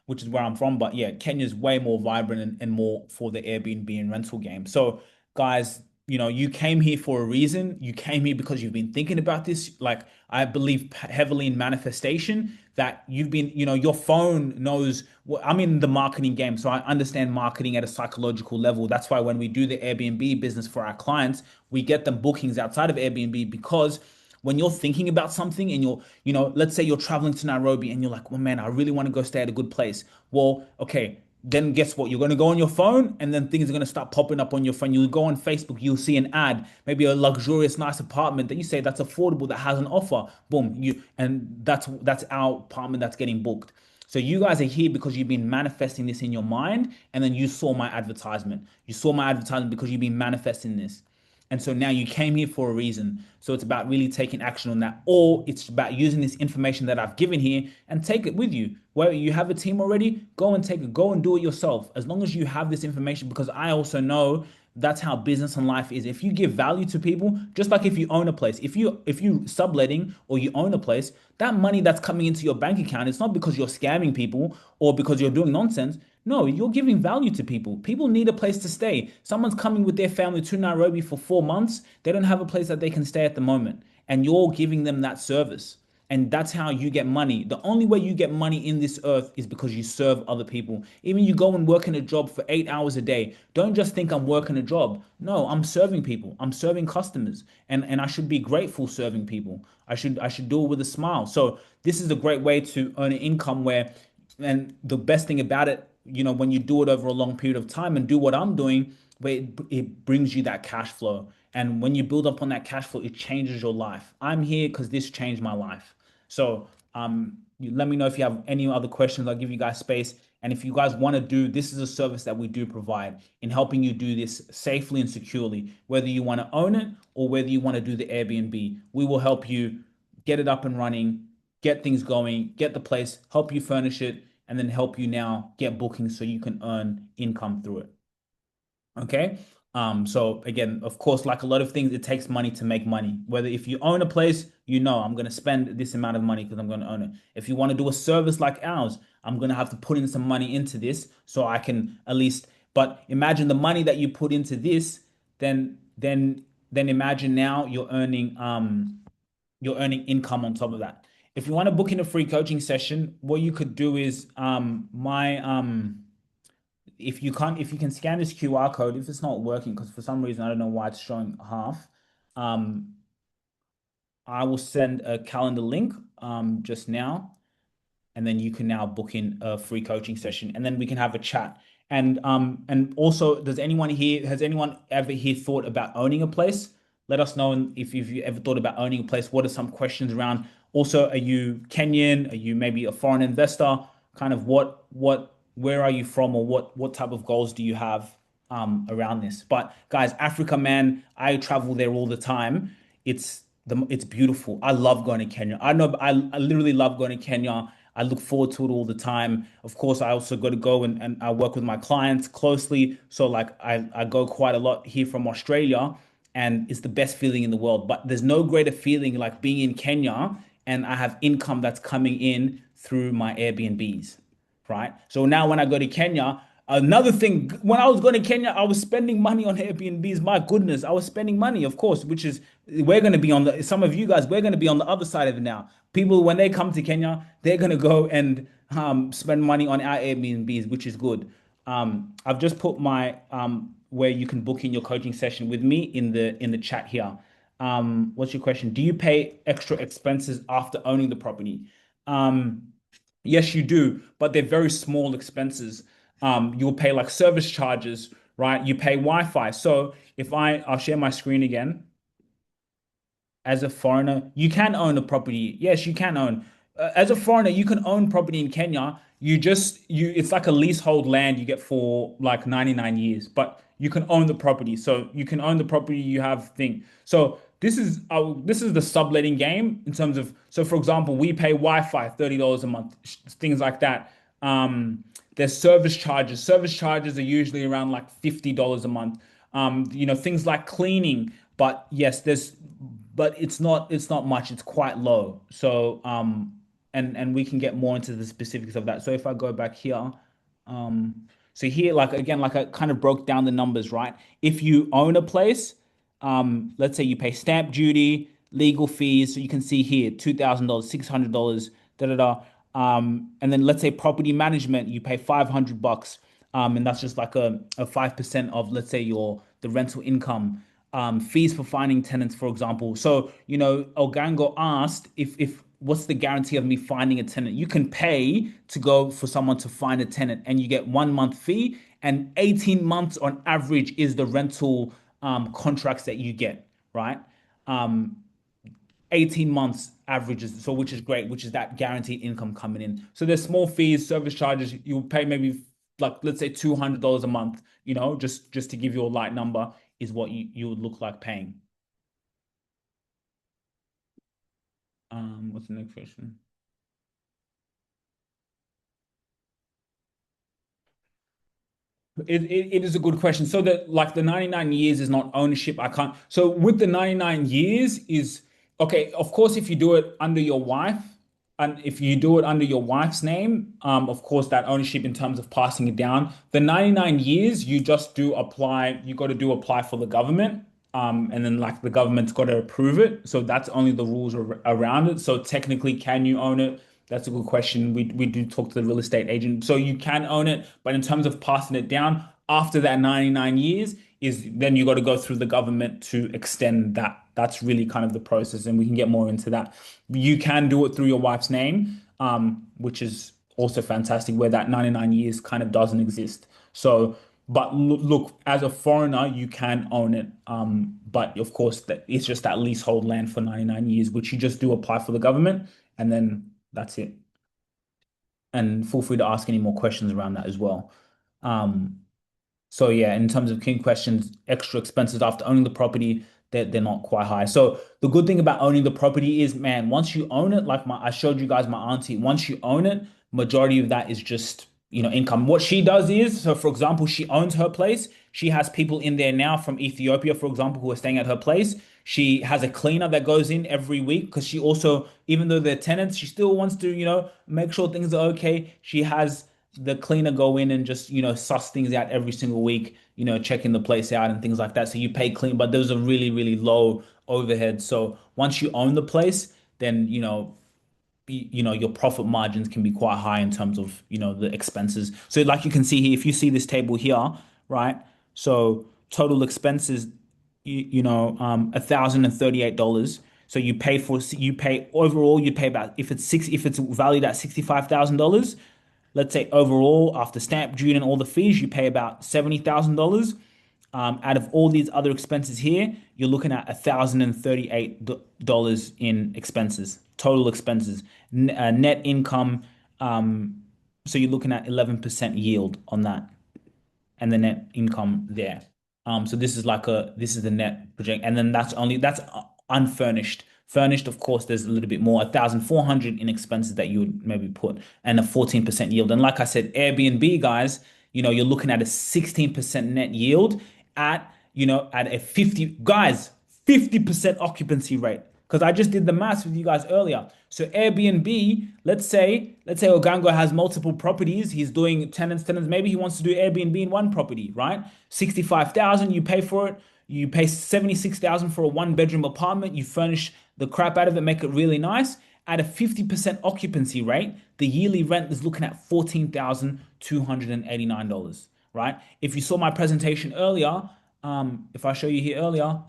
Speaker 1: which is where I'm from. But yeah, Kenya's way more vibrant and more for the Airbnb and rental game. So guys, you know, you came here for a reason. You came here because you've been thinking about this. Like, I believe heavily in manifestation, that you've been, you know, your phone knows what I'm in the marketing game. So I understand marketing at a psychological level. That's why when we do the Airbnb business for our clients, we get them bookings outside of Airbnb, because when you're thinking about something and you're, you know, let's say you're traveling to Nairobi and you're like, well, man, I really want to go stay at a good place. Well, okay, then guess what? You're going to go on your phone, and then things are going to start popping up on your phone. You'll go on Facebook, you'll see an ad, maybe a luxurious, nice apartment that you say that's affordable, that has an offer. Boom, and that's our apartment that's getting booked. So you guys are here because you've been manifesting this in your mind, and then you saw my advertisement. You saw my advertisement because you've been manifesting this. And so now you came here for a reason. So it's about really taking action on that, or it's about using this information that I've given here and take it with you. Where you have a team already, go and take it, go and do it yourself. As long as you have this information, because I also know that's how business and life is. If you give value to people, just like if you own a place, if you subletting or you own a place, that money that's coming into your bank account, it's not because you're scamming people or because you're doing nonsense. No, you're giving value to people. People need a place to stay. Someone's coming with their family to Nairobi for 4 months. They don't have a place that they can stay at the moment. And you're giving them that service. And that's how you get money. The only way you get money in this earth is because you serve other people. Even you go and work in a job for 8 hours a day. Don't just think I'm working a job. No, I'm serving people. I'm serving customers. And I should be grateful serving people. I should do it with a smile. So this is a great way to earn an income where, and the best thing about it, when you do it over a long period of time and do what I'm doing, where it brings you that cash flow. And when you build up on that cash flow, it changes your life. I'm here because this changed my life. So let me know if you have any other questions. I'll give you guys space. And if you guys want to do, this is a service that we do provide in helping you do this safely and securely, whether you want to own it or whether you want to do the Airbnb. We will help you get it up and running, get things going, get the place, help you furnish it, and then help you now get bookings so you can earn income through it. Okay. So again, of course, like a lot of things, it takes money to make money. Whether if you own a place, I'm going to spend this amount of money because I'm going to own it. If you want to do a service like ours, I'm going to have to put in some money into this so I can at least, but imagine the money that you put into this, then imagine now you're earning income on top of that. If you want to book in a free coaching session, what you could do is if you can scan this QR code, if it's not working, because for some reason I don't know why it's showing half, I will send a calendar link just now, and then you can now book in a free coaching session, and then we can have a chat. And also, has anyone ever here thought about owning a place? Let us know if you ever thought about owning a place. What are some questions around? Also, are you Kenyan? Are you maybe a foreign investor? Kind of where are you from, or what type of goals do you have around this? But guys, Africa, man, I travel there all the time. It's beautiful. I love going to Kenya. I know I literally love going to Kenya. I look forward to it all the time. Of course, I also got to go and I work with my clients closely. So like I go quite a lot here from Australia, and it's the best feeling in the world. But there's no greater feeling like being in Kenya and I have income that's coming in through my Airbnbs, right? So now when I go to Kenya, another thing, when I was going to Kenya, I was spending money on Airbnbs. My goodness, I was spending money, of course, which is, we're going to be some of you guys, we're going to be on the other side of it now. People, when they come to Kenya, they're going to go and spend money on our Airbnbs, which is good. I've just put my, where you can book in your coaching session with me in the chat here. What's your question? Do you pay extra expenses after owning the property? Yes, you do, but they're very small expenses. You'll pay like service charges, right? You pay Wi-Fi. So I'll share my screen again. As a foreigner, you can own a property. Yes, you can own. As a foreigner, you can own property in Kenya. It's like a leasehold land you get for like 99 years, but you can own the property. So you can own the property, you have thing. So this is the subletting game in terms of, so for example, we pay Wi-Fi $30 a month, things like that. There's service charges. Service charges are usually around like $50 a month. Things like cleaning, but yes, but it's not much. It's quite low. So and we can get more into the specifics of that. So if I go back here, so here, like again, like I kind of broke down the numbers, right? If you own a place, let's say you pay stamp duty, legal fees. So you can see here, $2,000, $600, da da da. And then let's say property management, you pay $500, and that's just like a 5% of, let's say, the rental income. Fees for finding tenants, for example. So, Ogango asked if what's the guarantee of me finding a tenant? You can pay to go for someone to find a tenant, and you get 1 month fee, and 18 months on average is the rental contracts that you get, right? 18 months averages, so which is great, which is that guaranteed income coming in. So there's small fees, service charges. You'll pay maybe like, let's say $200 a month, just to give you a light number is what you would look like paying. What's the next question? It is a good question. So that like the 99 years is not ownership. I can't. So with the 99 years is okay. Of course, if you do it under your wife, and if you do it under your wife's name, of course that ownership in terms of passing it down. The 99 years, you just do apply. You got to do apply for the government. And then like the government's got to approve it. So that's only the rules around it. So technically, can you own it? That's a good question. We do talk to the real estate agent. So you can own it, but in terms of passing it down after that 99 years is then you got to go through the government to extend that. That's really kind of the process, and we can get more into that. You can do it through your wife's name, which is also fantastic, where that 99 years kind of doesn't exist. So, but look, as a foreigner, you can own it. But of course, that it's just that leasehold land for 99 years, which you just do apply for the government, and then that's it. And feel free to ask any more questions around that as well. Um, so yeah, in terms of key questions, extra expenses after owning the property, they're not quite high. So the good thing about owning the property is, man, once you own it, like I showed you guys my auntie, once you own it, majority of that is just, income. What she does is, so for example, she owns her place. She has people in there now from Ethiopia, for example, who are staying at her place. She has a cleaner that goes in every week because she also, even though they're tenants, she still wants to, make sure things are okay. She has the cleaner go in and just suss things out every single week, checking the place out and things like that. So you pay clean, but those are really really low overhead. So once you own the place, then your profit margins can be quite high in terms of the expenses. So like you can see here, if you see this table here, right? So total expenses, $1,038. So you pay overall, you pay about, if it's valued at $65,000, let's say overall after stamp duty and all the fees, you pay about $70,000. Out of all these other expenses here, you're looking at $1,038 in expenses, total expenses, net income. So you're looking at 11% yield on that, and the net income there. So this is the net project, and then that's unfurnished. Furnished, of course, there's a little bit more, 1,400 in expenses that you would maybe put, and a 14% yield. And like I said, Airbnb guys, you're looking at a 16% net yield at a 50% occupancy rate. Because I just did the maths with you guys earlier. So Airbnb, let's say Ogango has multiple properties. He's doing tenants. Maybe he wants to do Airbnb in one property, right? 65,000, you pay for it. You pay 76,000 for a one-bedroom apartment. You furnish the crap out of it, make it really nice. At a 50% occupancy rate, the yearly rent is looking at $14,289, right? If you saw my presentation earlier, if I show you here earlier,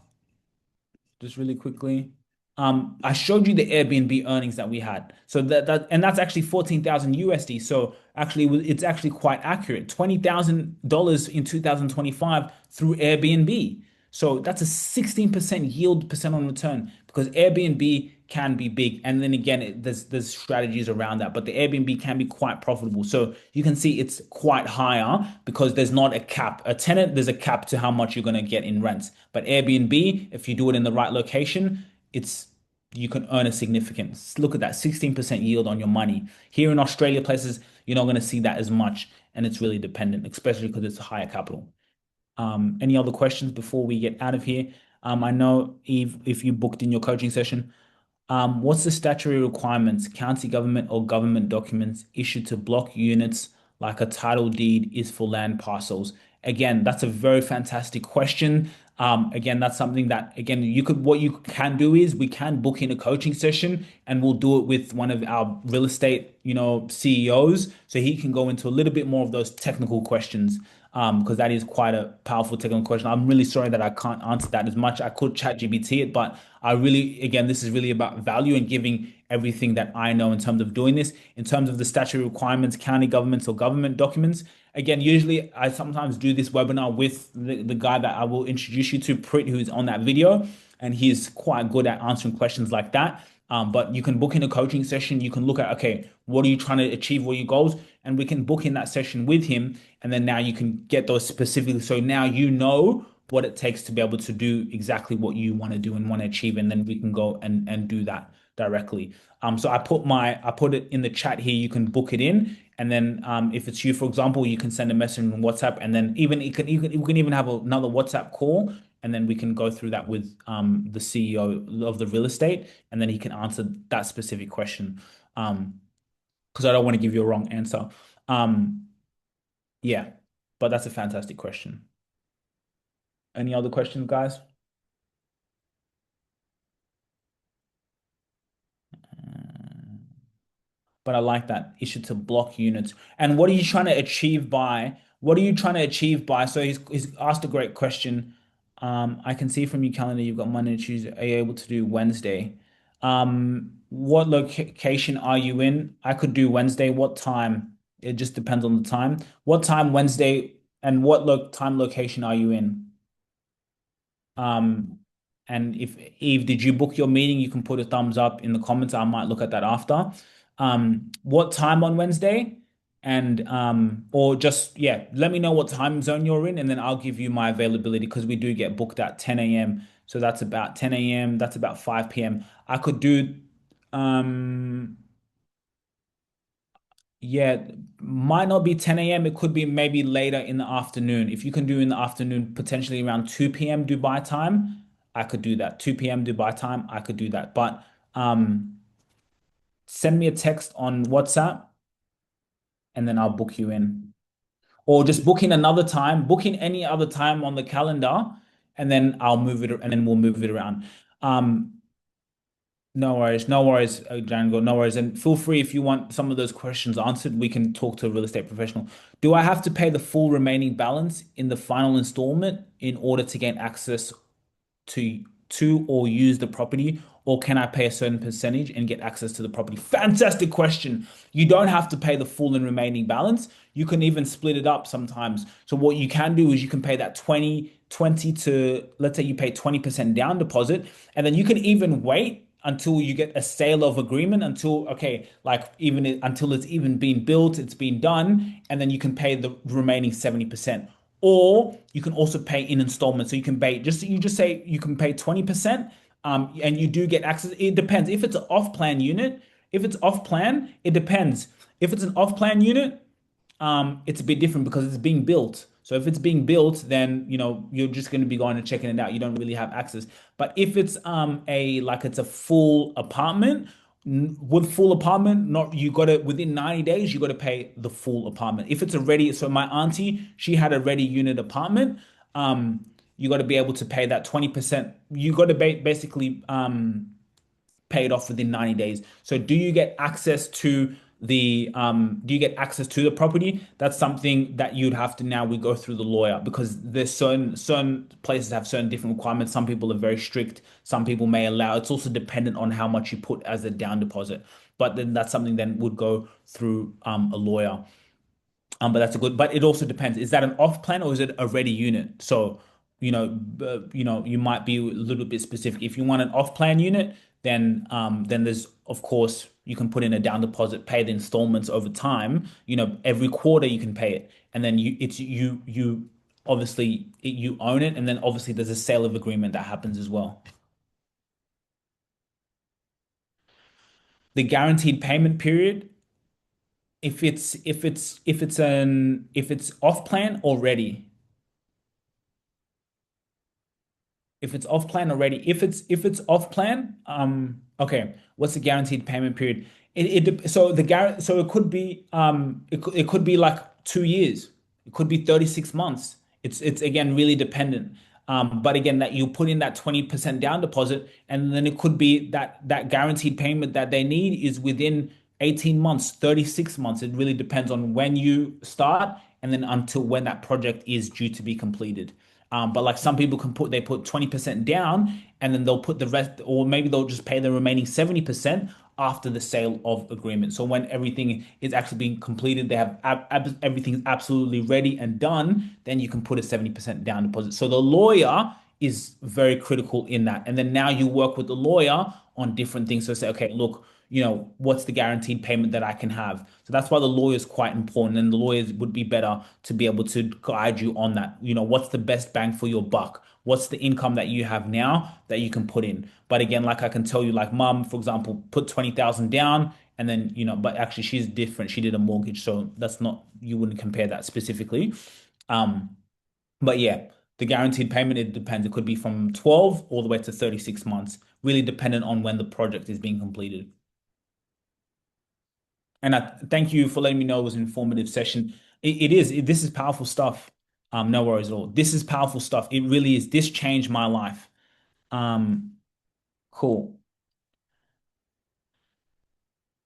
Speaker 1: just really quickly. I showed you the Airbnb earnings that we had. So and that's actually 14,000 USD. So actually, it's actually quite accurate. $20,000 in 2025 through Airbnb. So that's a 16% yield percent on return, because Airbnb can be big. And then again, there's strategies around that, but the Airbnb can be quite profitable. So you can see it's quite higher because there's not a cap. A tenant, there's a cap to how much you're going to get in rents. But Airbnb, if you do it in the right location, you can earn a significant, look at that, 16% yield on your money. Here in Australia, places, you're not going to see that as much. And it's really dependent, especially because it's a higher capital. Any other questions before we get out of here? I know, Eve, if you booked in your coaching session, what's the statutory requirements, county government or government documents issued to block units like a title deed is for land parcels? Again, that's a very fantastic question. Again, that's something that, again, what you can do is we can book in a coaching session, and we'll do it with one of our real estate, CEOs, so he can go into a little bit more of those technical questions. Because that is quite a powerful technical question. I'm really sorry that I can't answer that as much. I could chat GPT it, but again, this is really about value and giving everything that I know in terms of doing this. In terms of the statutory requirements, county governments or government documents, again, usually I sometimes do this webinar with the guy that I will introduce you to, Prit, who's on that video, and he's quite good at answering questions like that. But you can book in a coaching session. You can look at, okay, what are you trying to achieve? What are your goals? And we can book in that session with him. And then now you can get those specifically. So now what it takes to be able to do exactly what you want to do and want to achieve, and then we can go and do that directly. So I put it in the chat here. You can book it in, and then if it's you, for example, you can send a message on WhatsApp, and then even you can even have another WhatsApp call, and then we can go through that with the CEO of the real estate, and then he can answer that specific question. Because I don't want to give you a wrong answer. Yeah, but that's a fantastic question. Any other questions, guys? But I like that issue to block units. And what are you trying to achieve by? What are you trying to achieve by? So he's asked a great question. I can see from your calendar you've got Monday and Tuesday. Are you able to do Wednesday? What location are you in? I could do Wednesday. What time? It just depends on the time. What time Wednesday and what time location are you in? Um, and if Eve, did you book your meeting? You can put a thumbs up in the comments. I might look at that after. What time on Wednesday? And or just yeah, let me know what time zone you're in, and then I'll give you my availability because we do get booked at 10 a.m. So that's about 10 a.m. That's about 5 p.m. I could do um yeah, might not be 10 a.m. It could be maybe later in the afternoon. If you can do in the afternoon, potentially around 2 p.m. Dubai time, I could do that. 2 p.m. Dubai time, I could do that. But send me a text on WhatsApp and then I'll book you in. Or just book in another time, book in any other time on the calendar, and then I'll move it and then we'll move it around. Um, no worries, Django, no worries. And feel free if you want some of those questions answered, we can talk to a real estate professional. Do I have to pay the full remaining balance in the final installment in order to gain access to or use the property, or can I pay a certain percentage and get access to the property? Fantastic question. You don't have to pay the full and remaining balance. You can even split it up sometimes. So what you can do is you can pay that 20 to, let's say you pay 20% down deposit, and then you can even wait until you get a sale of agreement until okay, like even until it's even been built, it's been done, and then you can pay the remaining 70%. Or you can also pay in installments. So you can pay just say you can pay 20%, and you do get access. It depends. If it's an off-plan unit, if it's off-plan, it depends. If it's an off-plan unit, it's a bit different because it's being built. So if it's being built, then you're just going to be going and checking it out. You don't really have access. But if it's it's a full apartment, with full apartment, not you got to within 90 days, you got to pay the full apartment. If it's a ready, so my auntie, she had a ready unit apartment. You got to be able to pay that 20%. You got to basically pay it off within 90 days. So do you get access to the property? That's something that you'd have to now we go through the lawyer because there's certain places have certain different requirements. Some people are very strict, some people may allow. It's also dependent on how much you put as a down deposit. But then that's something then would go through a lawyer. But it also depends. Is that an off plan or is it a ready unit? So, you might be a little bit specific. If you want an off plan unit, then there's, of course, you can put in a down deposit, pay the installments over time. Every quarter you can pay it. And then you obviously you own it. And then obviously there's a sale of agreement that happens as well. The guaranteed payment period, if it's off plan already, if it's off plan already, if it's off plan, okay, what's the guaranteed payment period? So it could be it could be like 2 years, it could be 36 months. It's again really dependent. But again, that you put in that 20% down deposit, and then it could be that guaranteed payment that they need is within 18 months, 36 months. It really depends on when you start and then until when that project is due to be completed. But like some people they put 20% down and then they'll put the rest, or maybe they'll just pay the remaining 70% after the sale of agreement. So when everything is actually being completed, they have everything's absolutely ready and done, then you can put a 70% down deposit. So the lawyer is very critical in that. And then now you work with the lawyer on different things. So say, okay, look, what's the guaranteed payment that I can have. So that's why the lawyer is quite important, and the lawyers would be better to be able to guide you on that. What's the best bang for your buck? What's the income that you have now that you can put in? But again, like I can tell you, like mom, for example, put 20,000 down, and then, but actually she's different. She did a mortgage, so that's not, you wouldn't compare that specifically. Um, but yeah, the guaranteed payment, it depends. It could be from 12 all the way to 36 months, really dependent on when the project is being completed. And I thank you for letting me know it was an informative session. It is. This is powerful stuff. No worries at all. This is powerful stuff. It really is. This changed my life. Um, cool.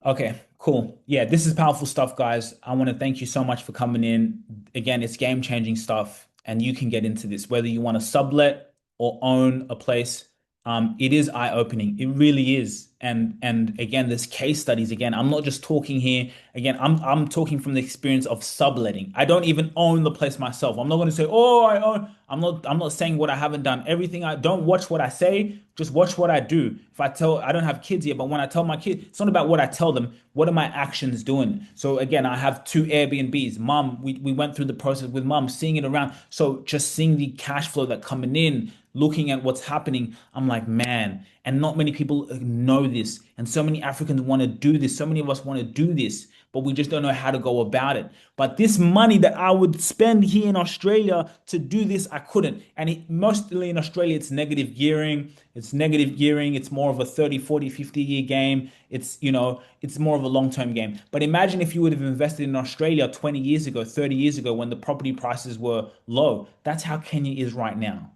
Speaker 1: Okay, cool. Yeah, this is powerful stuff, guys. I want to thank you so much for coming in. Again, it's game-changing stuff, and you can get into this, whether you want to sublet or own a place. It is eye-opening. It really is. And again, there's case studies. Again, I'm not just talking here. Again, I'm talking from the experience of subletting. I don't even own the place myself. I'm not going to say, oh, I own. I'm not saying what I haven't done. Everything I don't watch what I say, just watch what I do. If I don't have kids yet, but when I tell my kids, it's not about what I tell them. What are my actions doing? So again, I have 2 Airbnbs. Mom, we went through the process with mom, seeing it around. So just seeing the cash flow that coming in, looking at what's happening, I'm like, man, and not many people know this. And so many Africans want to do this. So many of us want to do this, but we just don't know how to go about it. But this money that I would spend here in Australia to do this, I couldn't. And mostly in Australia, it's negative gearing. It's negative gearing. It's more of a 30, 40, 50-year game. It's more of a long-term game. But imagine if you would have invested in Australia 20 years ago, 30 years ago, when the property prices were low. That's how Kenya is right now.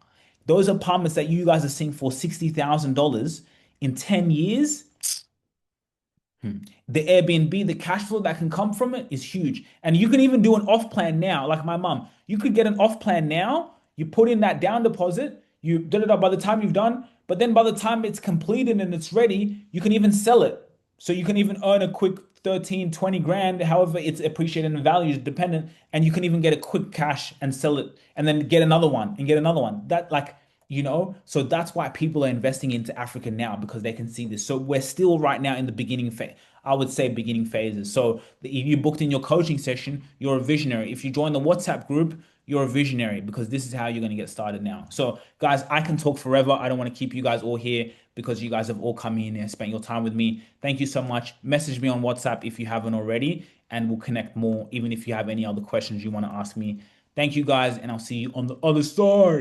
Speaker 1: Those apartments that you guys are seeing for $60,000 in 10 years, the Airbnb, the cash flow that can come from it is huge. And you can even do an off plan now, like my mom. You could get an off plan now. You put in that down deposit, you did it up by the time you've done, but then by the time it's completed and it's ready, you can even sell it. So you can even earn a quick 13, 20 grand, however it's appreciated in value is dependent, and you can even get a quick cash and sell it and then get another one and get another one. So that's why people are investing into Africa now, because they can see this. So we're still right now in the beginning phase. I would say beginning phases. So if you booked in your coaching session, you're a visionary. If you join the WhatsApp group, you're a visionary, because this is how you're going to get started now. So guys, I can talk forever. I don't want to keep you guys all here because you guys have all come in and spent your time with me. Thank you so much. Message me on WhatsApp if you haven't already, and we'll connect more, even if you have any other questions you want to ask me. Thank you guys, and I'll see you on the other side.